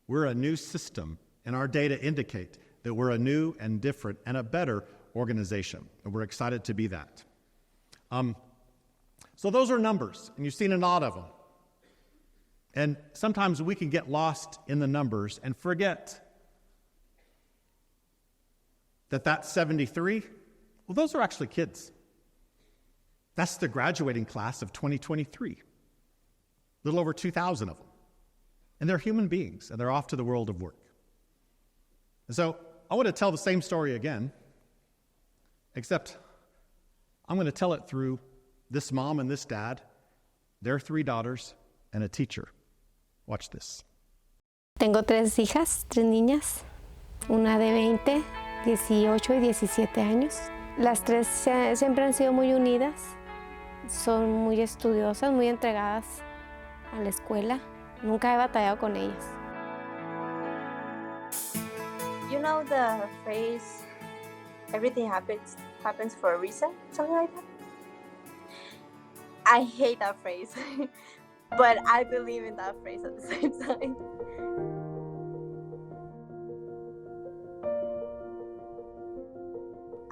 We're a new system, and our data indicate that we're a new and different and a better organization, and we're excited to be that. So those are numbers, and you've seen a lot of them. And sometimes we can get lost in the numbers and forget that 73, well, those are actually kids. That's the graduating class of 2023. A little over 2,000 of them. And they're human beings, and they're off to the world of work. And so I want to tell the same story again, except I'm going to tell it through this mom and this dad, their 3 daughters, and a teacher. Watch this. Tengo 3 hijas, 3 niñas, una de 20, 18 y 17 años. Las 3 siempre han sido muy unidas, son muy estudiosas, muy entregadas a la escuela. Nunca he batallado con ellas. You know the phrase, everything happens for a reason, something like that? I hate that phrase, but I believe in that phrase at the same time.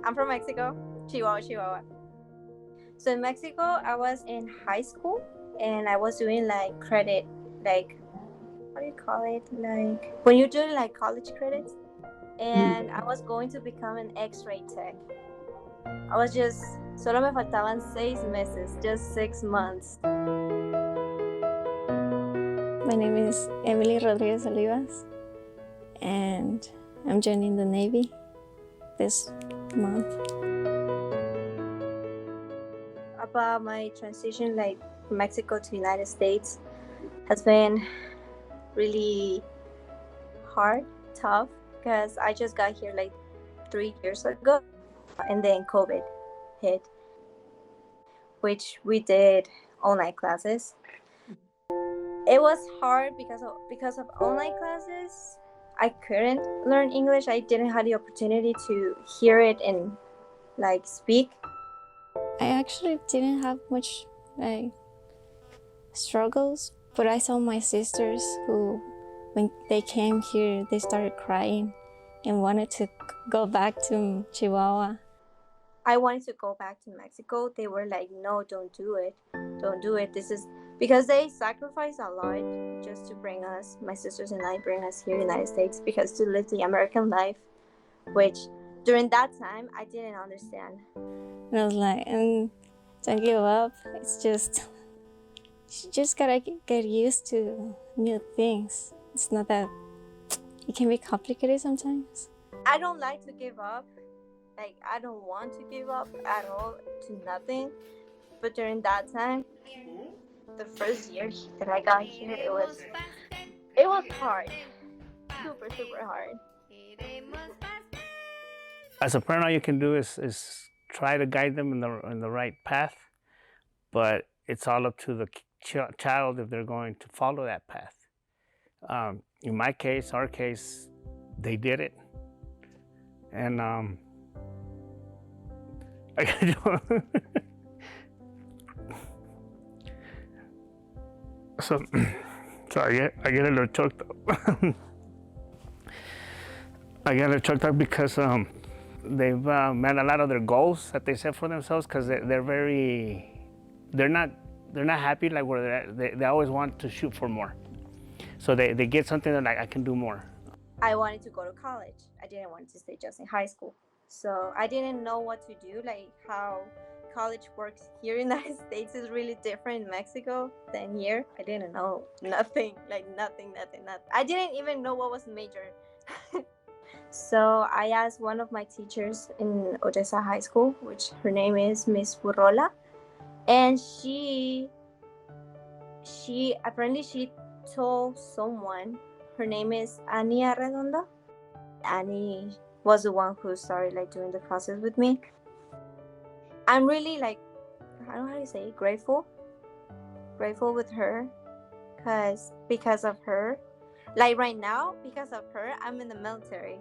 I'm from Mexico, Chihuahua. So in Mexico, I was in high school and I was doing like credit, like, what do you call it? Like when you're doing like college credits. And I was going to become an X-ray tech. I was solo me faltaban 6 meses, just 6 months. My name is Emily Rodriguez Olivas, and I'm joining the Navy this month. About my transition, like from Mexico to the United States, has been really hard, tough, because I just got here like 3 years ago, and then COVID hit, which we did online classes. It was hard because of online classes. I couldn't learn English. I didn't have the opportunity to hear it and like speak. I actually didn't have much like struggles, but I saw my sisters who, when they came here, they started crying and wanted to go back to Chihuahua. I wanted to go back to Mexico. They were like, no, don't do it. Don't do it. This is because they sacrificed a lot just to bring us, my sisters and I, bring us here in the United States, because to live the American life, which during that time, I didn't understand. And I was like, don't give up. It's just, you just gotta get used to new things. It's not that, it can be complicated sometimes. I don't like to give up. Like, I don't want to give up at all to nothing. But during that time, the first year that I got here, it was hard. Super, super hard. As a parent, all you can do is try to guide them in the right path, but it's all up to the child if they're going to follow that path. In my case, our case, they did it, and so sorry, I get a little choked up. I get a little choked up because they've met a lot of their goals that they set for themselves, because they're not happy like where they're at. They always want to shoot for more. So they get something that like, I can do more. I wanted to go to college. I didn't want to stay just in high school. So I didn't know what to do, like how college works here in the United States is really different in Mexico than here. I didn't know nothing, like nothing. I didn't even know what was major. So I asked one of my teachers in Odessa High School, which her name is Miss Burrola, and she told someone, her name is Annie Arredondo. Annie was the one who started like doing the classes with me. I'm really like, I don't know how to say, grateful with her, because of her, like right now, because of her, I'm in the military.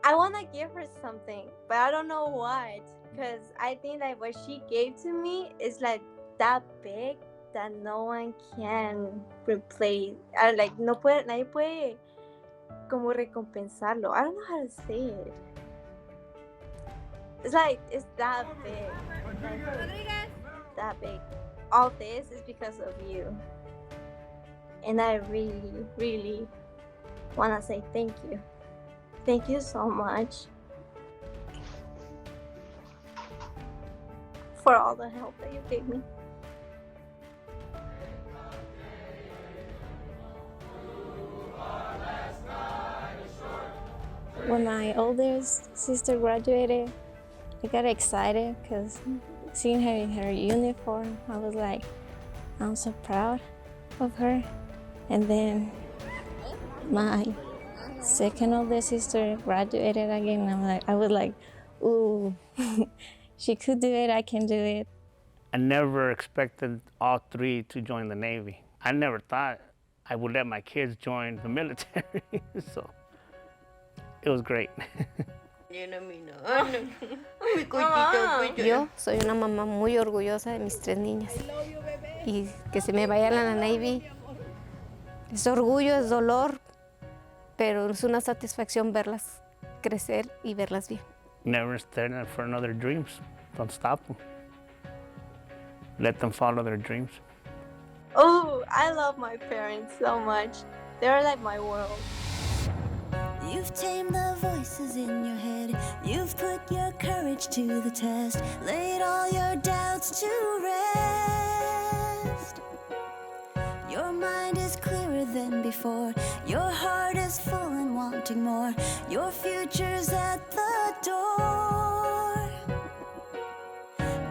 I want to give her something, but I don't know what, because I think that what she gave to me is like that big that no one can replace. Like nadie puede como recompensarlo. I don't know how to say it. It's like, it's that big. That big. All this is because of you. And I really, really want to say thank you. Thank you so much for all the help that you gave me. When my oldest sister graduated, I got excited because seeing her in her uniform, I was like, I'm so proud of her. And then my second oldest sister graduated again. I was like, ooh, she could do it, I can do it. I never expected all three to join the Navy. I never thought I would let my kids join the military, so it was great. Yo soy una mamá muy orgullosa de mis 3 niñas, y que se me vayan a la Navy es orgullo, es dolor, pero es una satisfacción verlas crecer y verlas bien. Never stand for another dreams. Don't stop them. Let them follow their dreams. Oh, I love my parents so much. They're like my world. You've tamed the voices in your head. You've put your courage to the test. Laid all your doubts to rest. Your mind is been before. Your heart is full and wanting more. Your future's at the door.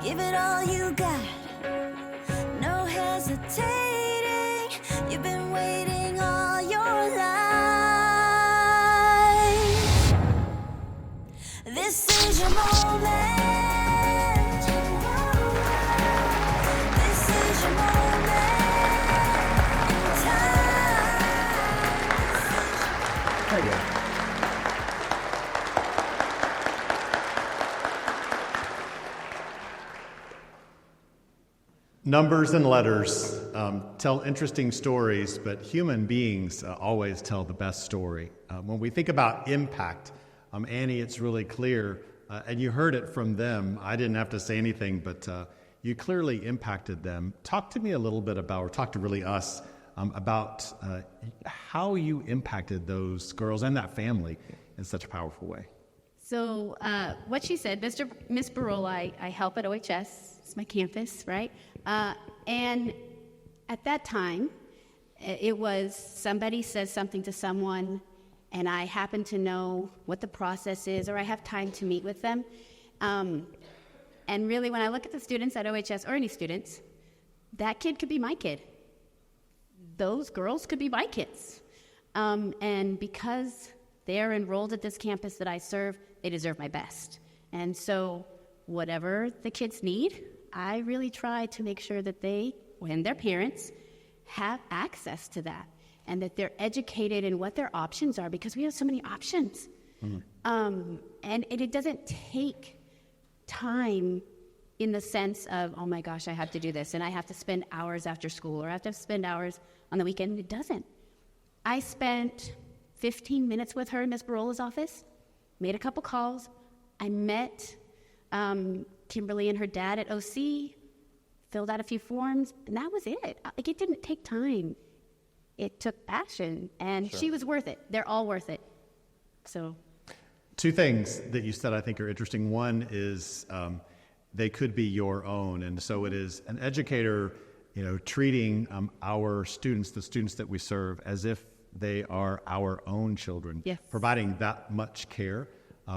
Give it all you got, no hesitating. You've been waiting all your life. This is your moment. This is your moment in time. There you go. Numbers and letters tell interesting stories, but human beings always tell the best story. When we think about impact, Annie, it's really clear, and you heard it from them. I didn't have to say anything, but you clearly impacted them. Talk to me a little bit about, or talk to really us, about how you impacted those girls and that family in such a powerful way. So what she said, Miss Barola, I help at OHS. It's my campus, right? And at that time, it was somebody says something to someone, and I happen to know what the process is, or I have time to meet with them. And really, when I look at the students at OHS, or any students, that kid could be my kid. Those girls could be my kids. And because they're enrolled at this campus that I serve, they deserve my best. And so whatever the kids need, I really try to make sure that they, and their parents, have access to that, and that they're educated in what their options are, because we have so many options. And it doesn't take time in the sense of, oh my gosh, I have to do this, and I have to spend hours after school, or I have to spend hours on the weekend. It doesn't. I spent 15 minutes with her in Ms. Barola's office, made a couple calls. I met Kimberly and her dad at OC, filled out a few forms, and that was it. Like, it didn't take time. It took passion, and she was worth it. They're all worth it. So, two things that you said I think are interesting. One is they could be your own, and so it is an educator, treating our students, the students that we serve, as if they are our own children, yes. Providing that much care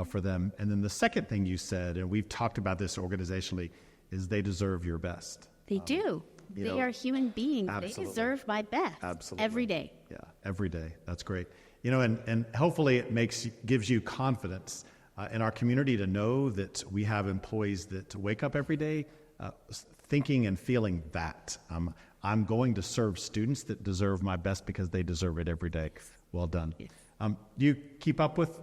for them. And then the second thing you said, and we've talked about this organizationally, is they deserve your best. They do. They are human beings. Absolutely. They deserve my best. Absolutely. Every day. Yeah, every day. That's great. And hopefully it gives you confidence in our community to know that we have employees that wake up every day thinking and feeling that. I'm going to serve students that deserve my best because they deserve it every day. Well done. Yes. Do you keep up with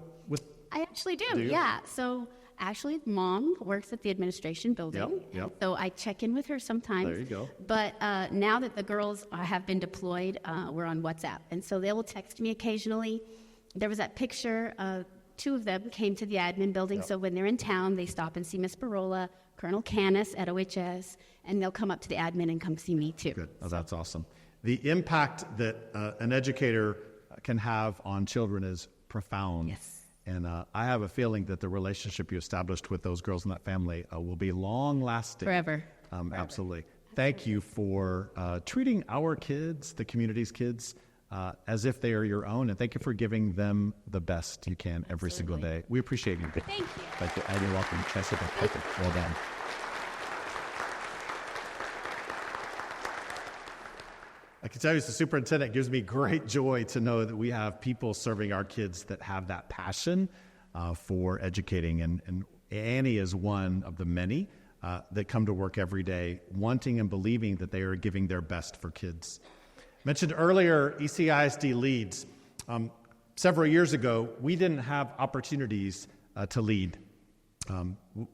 I actually do, you? yeah. So actually, Mom works at the administration building. Yep. So I check in with her sometimes. There you go. But now that the girls have been deployed, we're on WhatsApp. And so they will text me occasionally. There was that picture, two of them came to the admin building. Yep. So when they're in town, they stop and see Miss Barola, Colonel Canis at OHS, and they'll come up to the admin and come see me too. Good. Oh, that's awesome. The impact that an educator can have on children is profound. Yes. And I have a feeling that the relationship you established with those girls in that family will be long-lasting. Forever. Absolutely. Thank you for treating our kids, the community's kids, as if they are your own, and thank you for giving them the best you can every single day. We appreciate you. Thank you. Thank you. And you're welcome. Perfect. Well done. I can tell you as the superintendent, it gives me great joy to know that we have people serving our kids that have that passion for educating. And Annie is one of the many that come to work every day wanting and believing that they are giving their best for kids. Mentioned earlier, ECISD leads. Several years ago, we didn't have opportunities to lead.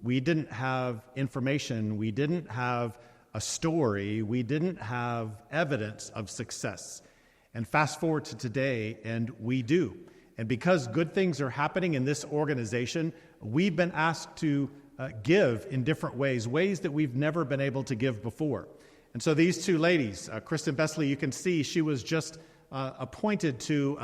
We didn't have information. We didn't have a story. We didn't have evidence of success. And fast forward to today, and we do. And because good things are happening in this organization, we've been asked to give in different ways that we've never been able to give before. And so these two ladies, Kristen Besley, you can see she was just appointed to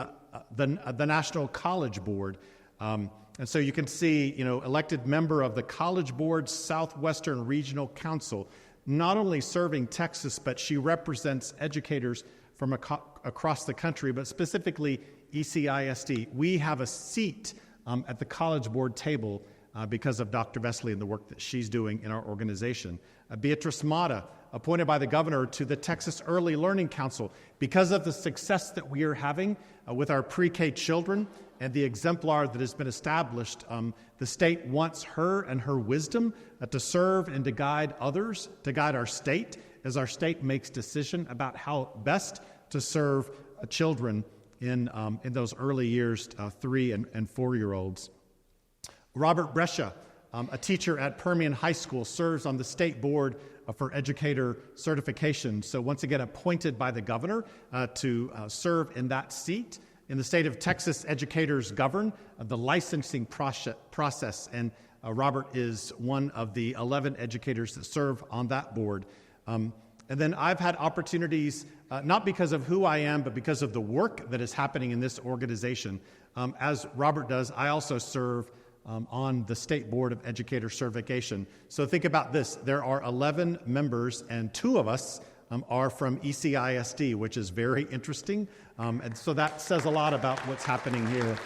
the National College Board. And so you can see, elected member of the College Board's Southwestern Regional Council, not only serving Texas, but she represents educators from across the country, but specifically ECISD. We have a seat at the College Board table because of Dr. Vesely and the work that she's doing in our organization. Beatrice Mata, appointed by the governor to the Texas Early Learning Council because of the success that we are having with our pre-K children and the exemplar that has been established. The state wants her and her wisdom to serve and to guide others, to guide our state as our state makes decision about how best to serve children in those early years, 3 and 4-year-olds. Robert Brescia, a teacher at Permian High School, serves on the state board for educator certification. So once again, appointed by the governor to serve in that seat. In the state of Texas, educators govern the licensing process, and Robert is one of the 11 educators that serve on that board. And then I've had opportunities, not because of who I am, but because of the work that is happening in this organization. As Robert does, I also serve on the State Board of Educator Certification. So think about this. There are 11 members, and 2 of us are from ECISD, which is very interesting. And so that says a lot about what's happening here.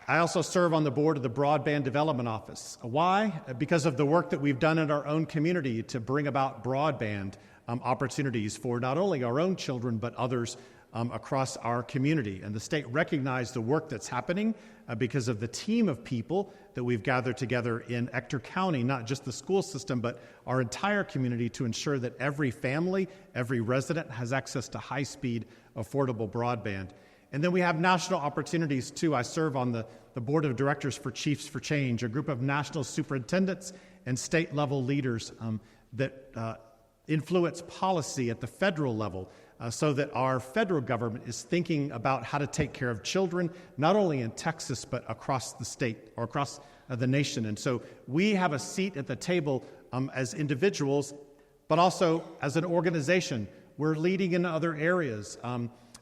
I also serve on the board of the Broadband Development Office. Why? Because of the work that we've done in our own community to bring about broadband opportunities for not only our own children, but others across our community. And the state recognized the work that's happening because of the team of people that we've gathered together in Ector County, not just the school system, but our entire community, to ensure that every family, every resident has access to high-speed, affordable broadband. And then we have national opportunities, too. I serve on the board of directors for Chiefs for Change, a group of national superintendents and state-level leaders that influence policy at the federal level so that our federal government is thinking about how to take care of children, not only in Texas, but across the state or across the nation. And so we have a seat at the table as individuals, but also as an organization. We're leading in other areas.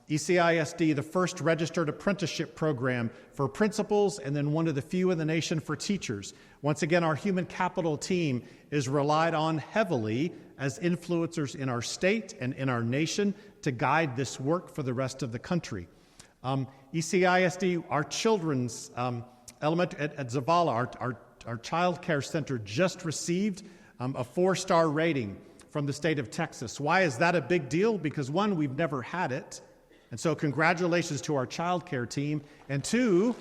ECISD, the first registered apprenticeship program for principals, and then one of the few in the nation for teachers. Once again, our human capital team is relied on heavily as influencers in our state and in our nation to guide this work for the rest of the country. ECISD, our children's element at Zavala, our child care center, just received a 4-star rating from the state of Texas. Why is that a big deal? Because 1, we've never had it. And so congratulations to our child care team. And 2,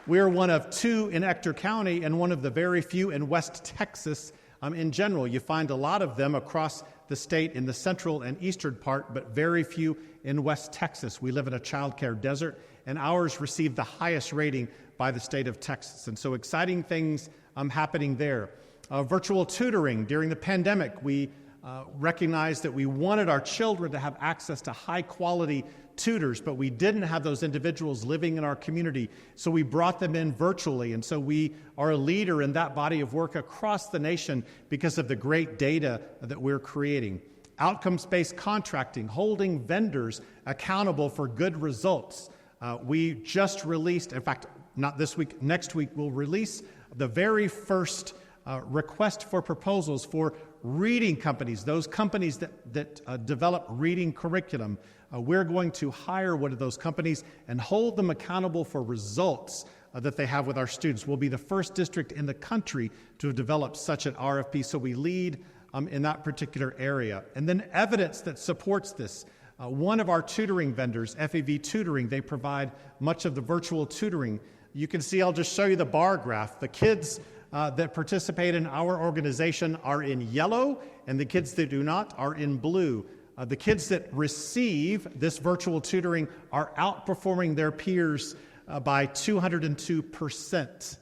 we're one of 2 in Ector County and one of the very few in West Texas in general. You find a lot of them across the state in the central and eastern part, but very few in West Texas. We live in a child care desert, and ours received the highest rating by the state of Texas. And so exciting things happening there. Virtual tutoring. During the pandemic, we recognized that we wanted our children to have access to high-quality tutors, but we didn't have those individuals living in our community, so we brought them in virtually. And so we are a leader in that body of work across the nation because of the great data that we're creating. Outcomes-based contracting, holding vendors accountable for good results. We just released, in fact, not this week, next week, we'll release the very first request for proposals for reading companies, those companies that develop reading curriculum. We're going to hire one of those companies and hold them accountable for results that they have with our students. We'll be the first district in the country to have developed such an RFP, so we lead in that particular area. And then evidence that supports this. One of our tutoring vendors, FEV Tutoring, they provide much of the virtual tutoring. You can see, I'll just show you the bar graph. The kids that participate in our organization are in yellow, and the kids that do not are in blue. The kids that receive this virtual tutoring are outperforming their peers by 202%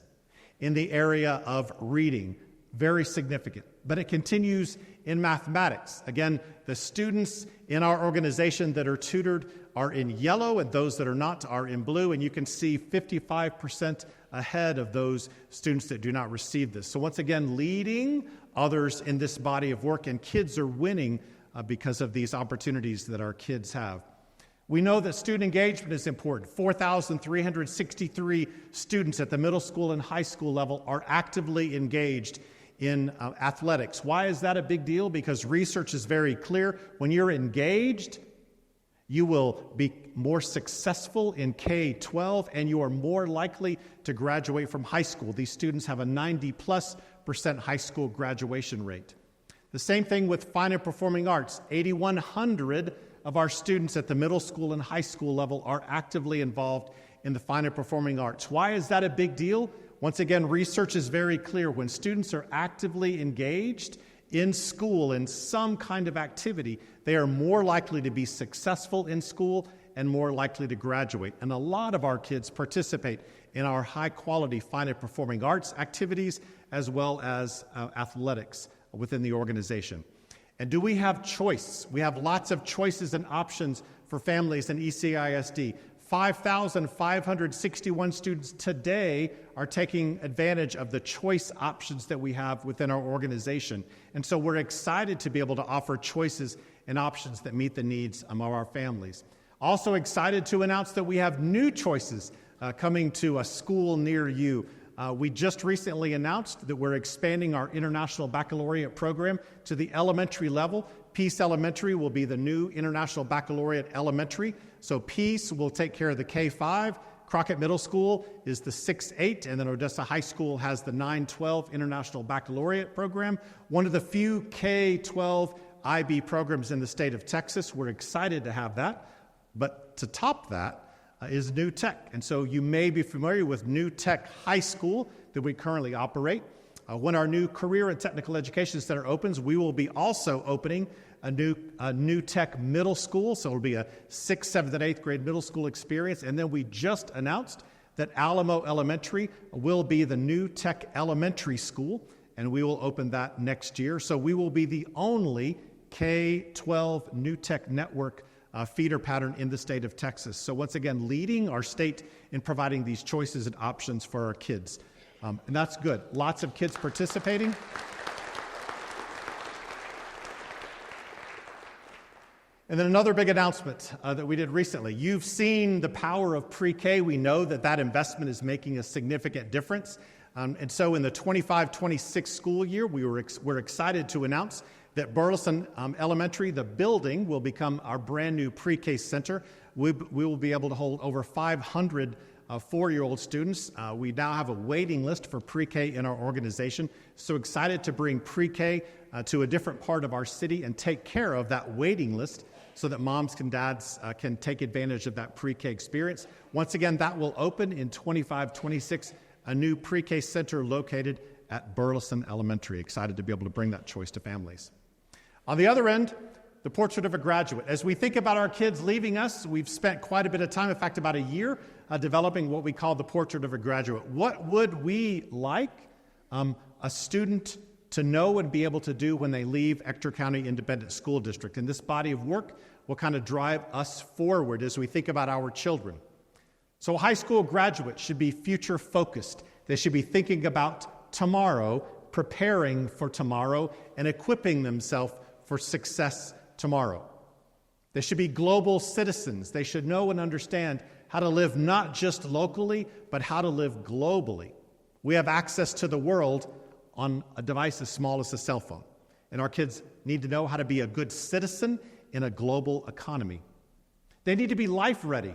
in the area of reading. Very significant. But it continues in mathematics. Again, the students in our organization that are tutored are in yellow, and those that are not are in blue, and you can see 55% ahead of those students that do not receive this. So once again, leading others in this body of work, and kids are winning because of these opportunities that our kids have. We know that student engagement is important. 4,363 students at the middle school and high school level are actively engaged in athletics. Why is that a big deal? Because research is very clear. When you're engaged, you will be more successful in K-12, and you are more likely to graduate from high school. These students have a 90+% high school graduation rate. The same thing with fine and performing arts. 8,100 of our students at the middle school and high school level are actively involved in the fine and performing arts. Why is that a big deal? Once again, research is very clear. When students are actively engaged in school in some kind of activity, they are more likely to be successful in school and more likely to graduate. And a lot of our kids participate in our high-quality fine and performing arts activities as well as athletics within the organization. And do we have choice? We have lots of choices and options for families in ECISD. 5,561 students today are taking advantage of the choice options that we have within our organization. And so we're excited to be able to offer choices and options that meet the needs of our families. Also excited to announce that we have new choices coming to a school near you. We just recently announced that we're expanding our International Baccalaureate program to the elementary level. Peace Elementary will be the new International Baccalaureate Elementary. So Peace will take care of the K-5. Crockett Middle School is the 6-8, and then Odessa High School has the 9-12 International Baccalaureate program. One of the few K-12 IB programs in the state of Texas. We're excited to have that. But to top that is New Tech. And so you may be familiar with New Tech High School that we currently operate. When our new Career and Technical Education Center opens, we will be also opening a new Tech Middle School. So it'll be a 6th, 7th, and 8th grade middle school experience. And then we just announced that Alamo Elementary will be the New Tech Elementary School, and we will open that next year. So we will be the only K-12 New Tech Network feeder pattern in the state of Texas. So once again, leading our state in providing these choices and options for our kids. And that's good. Lots of kids participating. And then another big announcement that we did recently. You've seen the power of pre-K. We know that that investment is making a significant difference. And so in the 25-26 school year, we're excited to announce that Burleson Elementary, the building, will become our brand new pre-K center. We will be able to hold over 500 4-year-old students. We now have a waiting list for pre-K in our organization. So excited to bring pre-K to a different part of our city and take care of that waiting list so that moms and dads can take advantage of that pre-K experience. Once again, that will open in 25-26, a new pre-K center located at Burleson Elementary. Excited to be able to bring that choice to families. On the other end, the portrait of a graduate. As we think about our kids leaving us, we've spent quite a bit of time, in fact, about a year, developing what we call the portrait of a graduate. What would we like a student to know and be able to do when they leave Ector County Independent School District? And this body of work will kind of drive us forward as we think about our children. So a high school graduate should be future focused. They should be thinking about tomorrow, preparing for tomorrow, and equipping themselves for success tomorrow. They should be global citizens. They should know and understand how to live not just locally, but how to live globally. We have access to the world on a device as small as a cell phone. And our kids need to know how to be a good citizen in a global economy. They need to be life ready.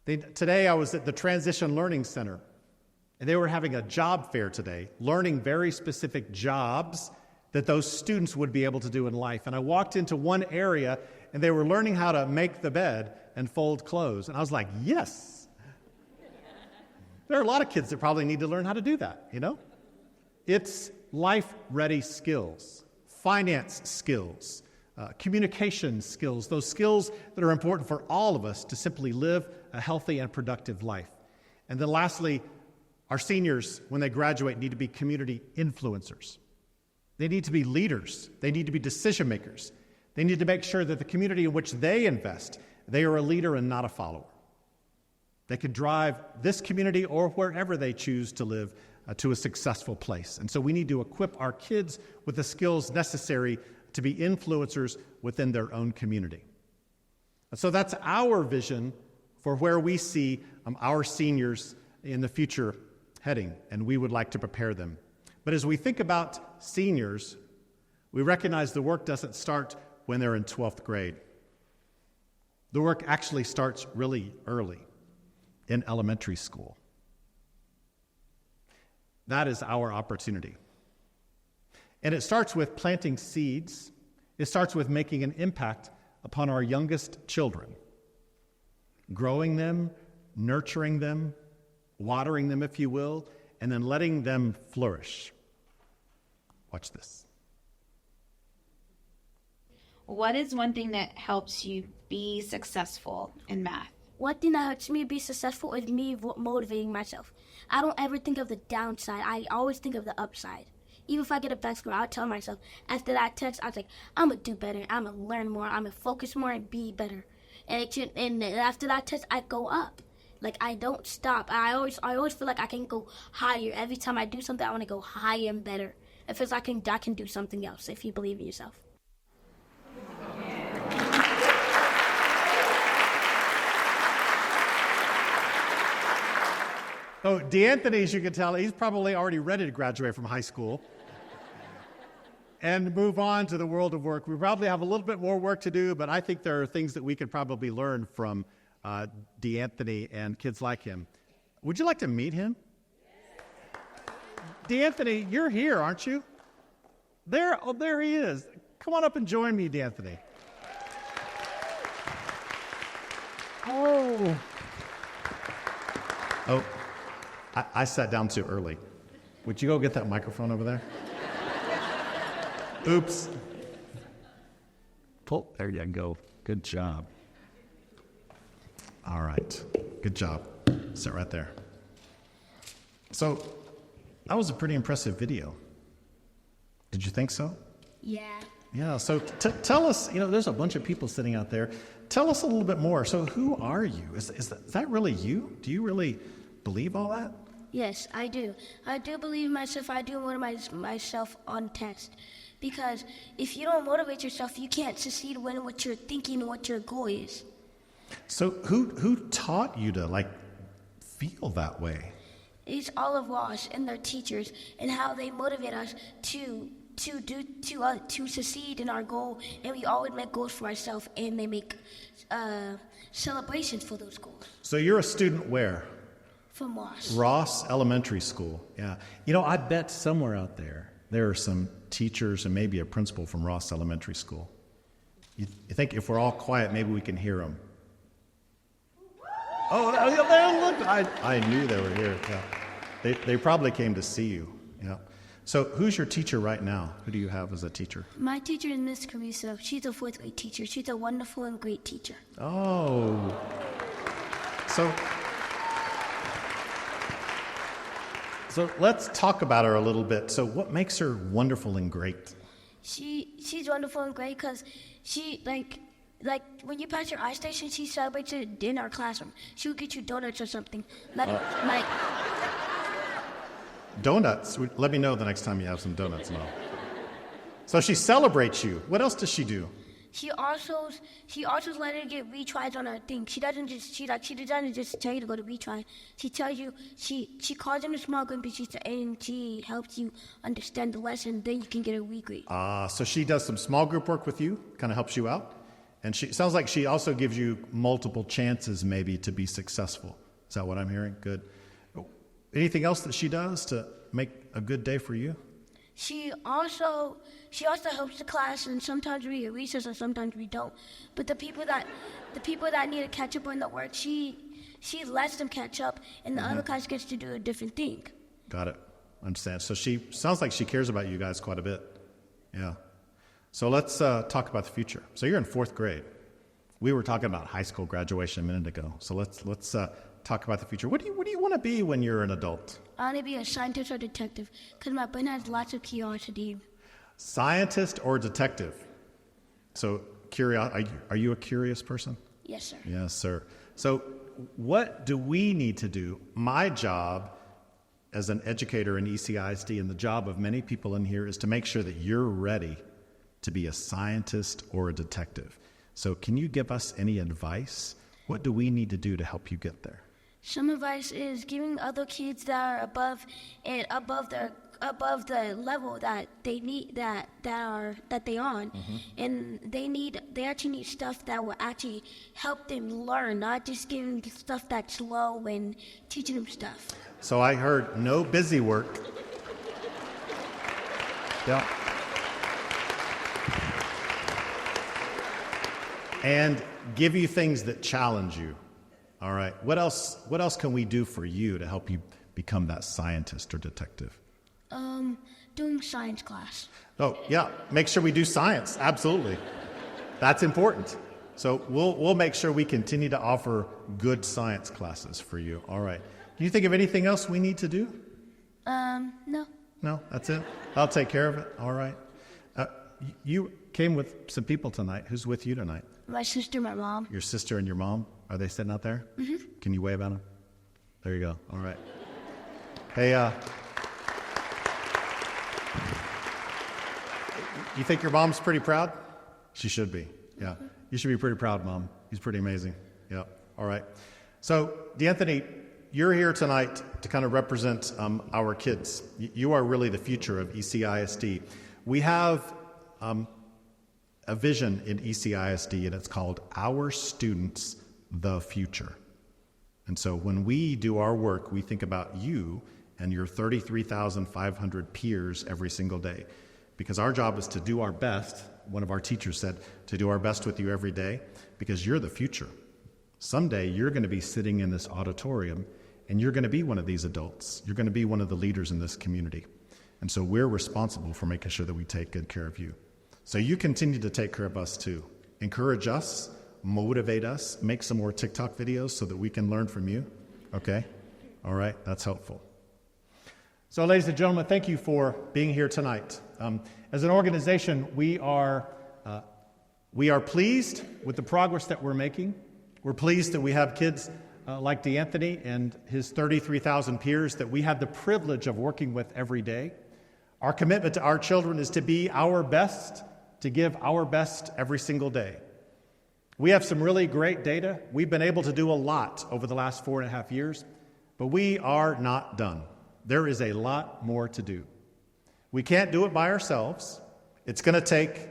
Today I was at the Transition Learning Center, and they were having a job fair today, learning very specific jobs that those students would be able to do in life. And I walked into one area, and they were learning how to make the bed and fold clothes. And I was like, yes. There are a lot of kids that probably need to learn how to do that, you know? It's life-ready skills, finance skills, communication skills, those skills that are important for all of us to simply live a healthy and productive life. And then lastly, our seniors, when they graduate, need to be community influencers. They need to be leaders. They need to be decision makers. They need to make sure that the community in which they invest, they are a leader and not a follower. They can drive this community or wherever they choose to live to a successful place. And so we need to equip our kids with the skills necessary to be influencers within their own community. And so that's our vision for where we see our seniors in the future heading, and we would like to prepare them. But as we think about seniors, we recognize the work doesn't start when they're in 12th grade. The work actually starts really early, in elementary school. That is our opportunity. And it starts with planting seeds. It starts with making an impact upon our youngest children, growing them, nurturing them, watering them, if you will, and then letting them flourish. Watch this. What is one thing that helps you be successful in math? One thing that helps me be successful is me motivating myself. I don't ever think of the downside. I always think of the upside. Even if I get a bad score, I'll tell myself, after that test, I was like, I'm going to do better. I'm going to learn more. I'm going to focus more and be better. And after that test, I go up. Like, I don't stop. I always feel like I can go higher. Every time I do something, I want to go higher and better. It feels like I can do something else if you believe in yourself. So DeAnthony, as you can tell, he's probably already ready to graduate from high school and move on to the world of work. We probably have a little bit more work to do, but I think there are things that we could probably learn from DeAnthony and kids like him. Would you like to meet him? DeAnthony, you're here, aren't you? There he is. Come on up and join me, DeAnthony. Oh, I sat down too early. Would you go get that microphone over there? Oops. There you go. Good job. All right. Good job. Sit right there. So, that was a pretty impressive video. Did you think so? Yeah. Yeah, so tell us, there's a bunch of people sitting out there. Tell us a little bit more. So who are you? Is that really you? Do you really believe all that? Yes, I do. I do believe myself. I do motivate myself on test. Because if you don't motivate yourself, you can't succeed when what you're thinking and what your goal is. So who taught you to feel that way? It's all of Ross and their teachers and how they motivate us to succeed in our goal. And we always make goals for ourselves, and they make celebrations for those goals. So you're a student where? From Ross. Ross Elementary School, yeah. I bet somewhere out there are some teachers and maybe a principal from Ross Elementary School. You think if we're all quiet, maybe we can hear them? Oh, look! I knew they were here. Yeah. They probably came to see you. Yeah. So who's your teacher right now? Who do you have as a teacher? My teacher is Miss Carissa. She's a 4th grade teacher. She's a wonderful and great teacher. Oh. So let's talk about her a little bit. So what makes her wonderful and great? She's wonderful and great because she, like when you pass your eye station, she celebrates it in our classroom. She'll get you donuts or something. Donuts? Let me know the next time you have some donuts, Mo. So she celebrates you. What else does she do? She also let her get retries on her thing. She doesn't just tell you to go to retry. She tells you she calls in a small group and she helps you understand the lesson. Then you can get a regrade. So she does some small group work with you, kind of helps you out, and she sounds like she also gives you multiple chances maybe to be successful. Is that what I'm hearing? Good. Anything else that she does to make a good day for you? She also helps the class, and sometimes we get recess and sometimes we don't. But the people that need to catch up on the work, she lets them catch up, and the other class gets to do a different thing. Got it. Understand. So she sounds like she cares about you guys quite a bit. Yeah. So let's talk about the future. So you're in 4th grade. We were talking about high school graduation a minute ago. So let's talk about the future. What do you want to be when you're an adult? I want to be a scientist or detective because my brain has lots of curiosity. Scientist or detective? So, are you a curious person? Yes, sir. Yes, sir. So, what do we need to do? My job as an educator in ECISD and the job of many people in here is to make sure that you're ready to be a scientist or a detective. So, can you give us any advice? What do we need to do to help you get there? Some advice is giving other kids that are above their above the level that they need that they on, and they actually need stuff that will actually help them learn, not just giving them stuff that's low and teaching them stuff. So I heard no busy work. Yeah. And give you things that challenge you. All right. What else can we do for you to help you become that scientist or detective? Doing science class. Oh, yeah. Make sure we do science. Absolutely. That's important. So we'll make sure we continue to offer good science classes for you. All right. Can you think of anything else we need to do? No. No, that's it? I'll take care of it. All right. You came with some people tonight. Who's with you tonight? My sister, my mom. Your sister and your mom? Are they sitting out there? Mm-hmm. Can you wave at them? There you go. All right. Hey, you think your mom's pretty proud? She should be. Yeah. You should be pretty proud, Mom. He's pretty amazing. Yeah. All right. So, D'Anthony, you're here tonight to kind of represent our kids. You are really the future of ECISD. We have a vision in ECISD, and it's called Our Students, the Future. And so when we do our work, we think about you and your 33,500 peers every single day. Because our job is to do our best, one of our teachers said, to do our best with you every day, because you're the future. Someday you're going to be sitting in this auditorium, and you're going to be one of these adults. You're going to be one of the leaders in this community. And so we're responsible for making sure that we take good care of you. So you continue to take care of us too. Encourage us, motivate us, make some more TikTok videos so that we can learn from you. Okay? All right, that's helpful. So ladies and gentlemen, thank you for being here tonight. As an organization, we are pleased with the progress that we're making. We're pleased that we have kids like D'Anthony and his 33,000 peers that we have the privilege of working with every day. Our commitment to our children is to be our best, to give our best every single day. We have some really great data. We've been able to do a lot over the last 4.5 years, but we are not done. There is a lot more to do. We can't do it by ourselves. It's going to take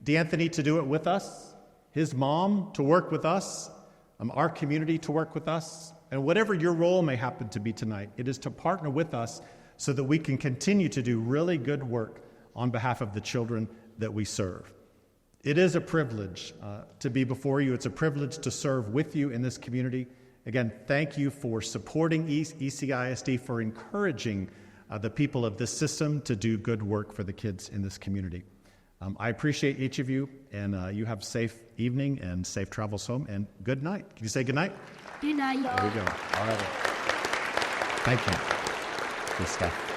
D'Anthony to do it with us, his mom to work with us, our community to work with us, and whatever your role may happen to be tonight, it is to partner with us so that we can continue to do really good work on behalf of the children that we serve. It is a privilege to be before you. It's a privilege to serve with you in this community. Again, thank you for supporting ECISD, for encouraging the people of this system to do good work for the kids in this community. I appreciate each of you, and you have a safe evening and safe travels home, and good night. Can you say good night? Good night, y'all. There we go. All right. Thank you. Good stuff.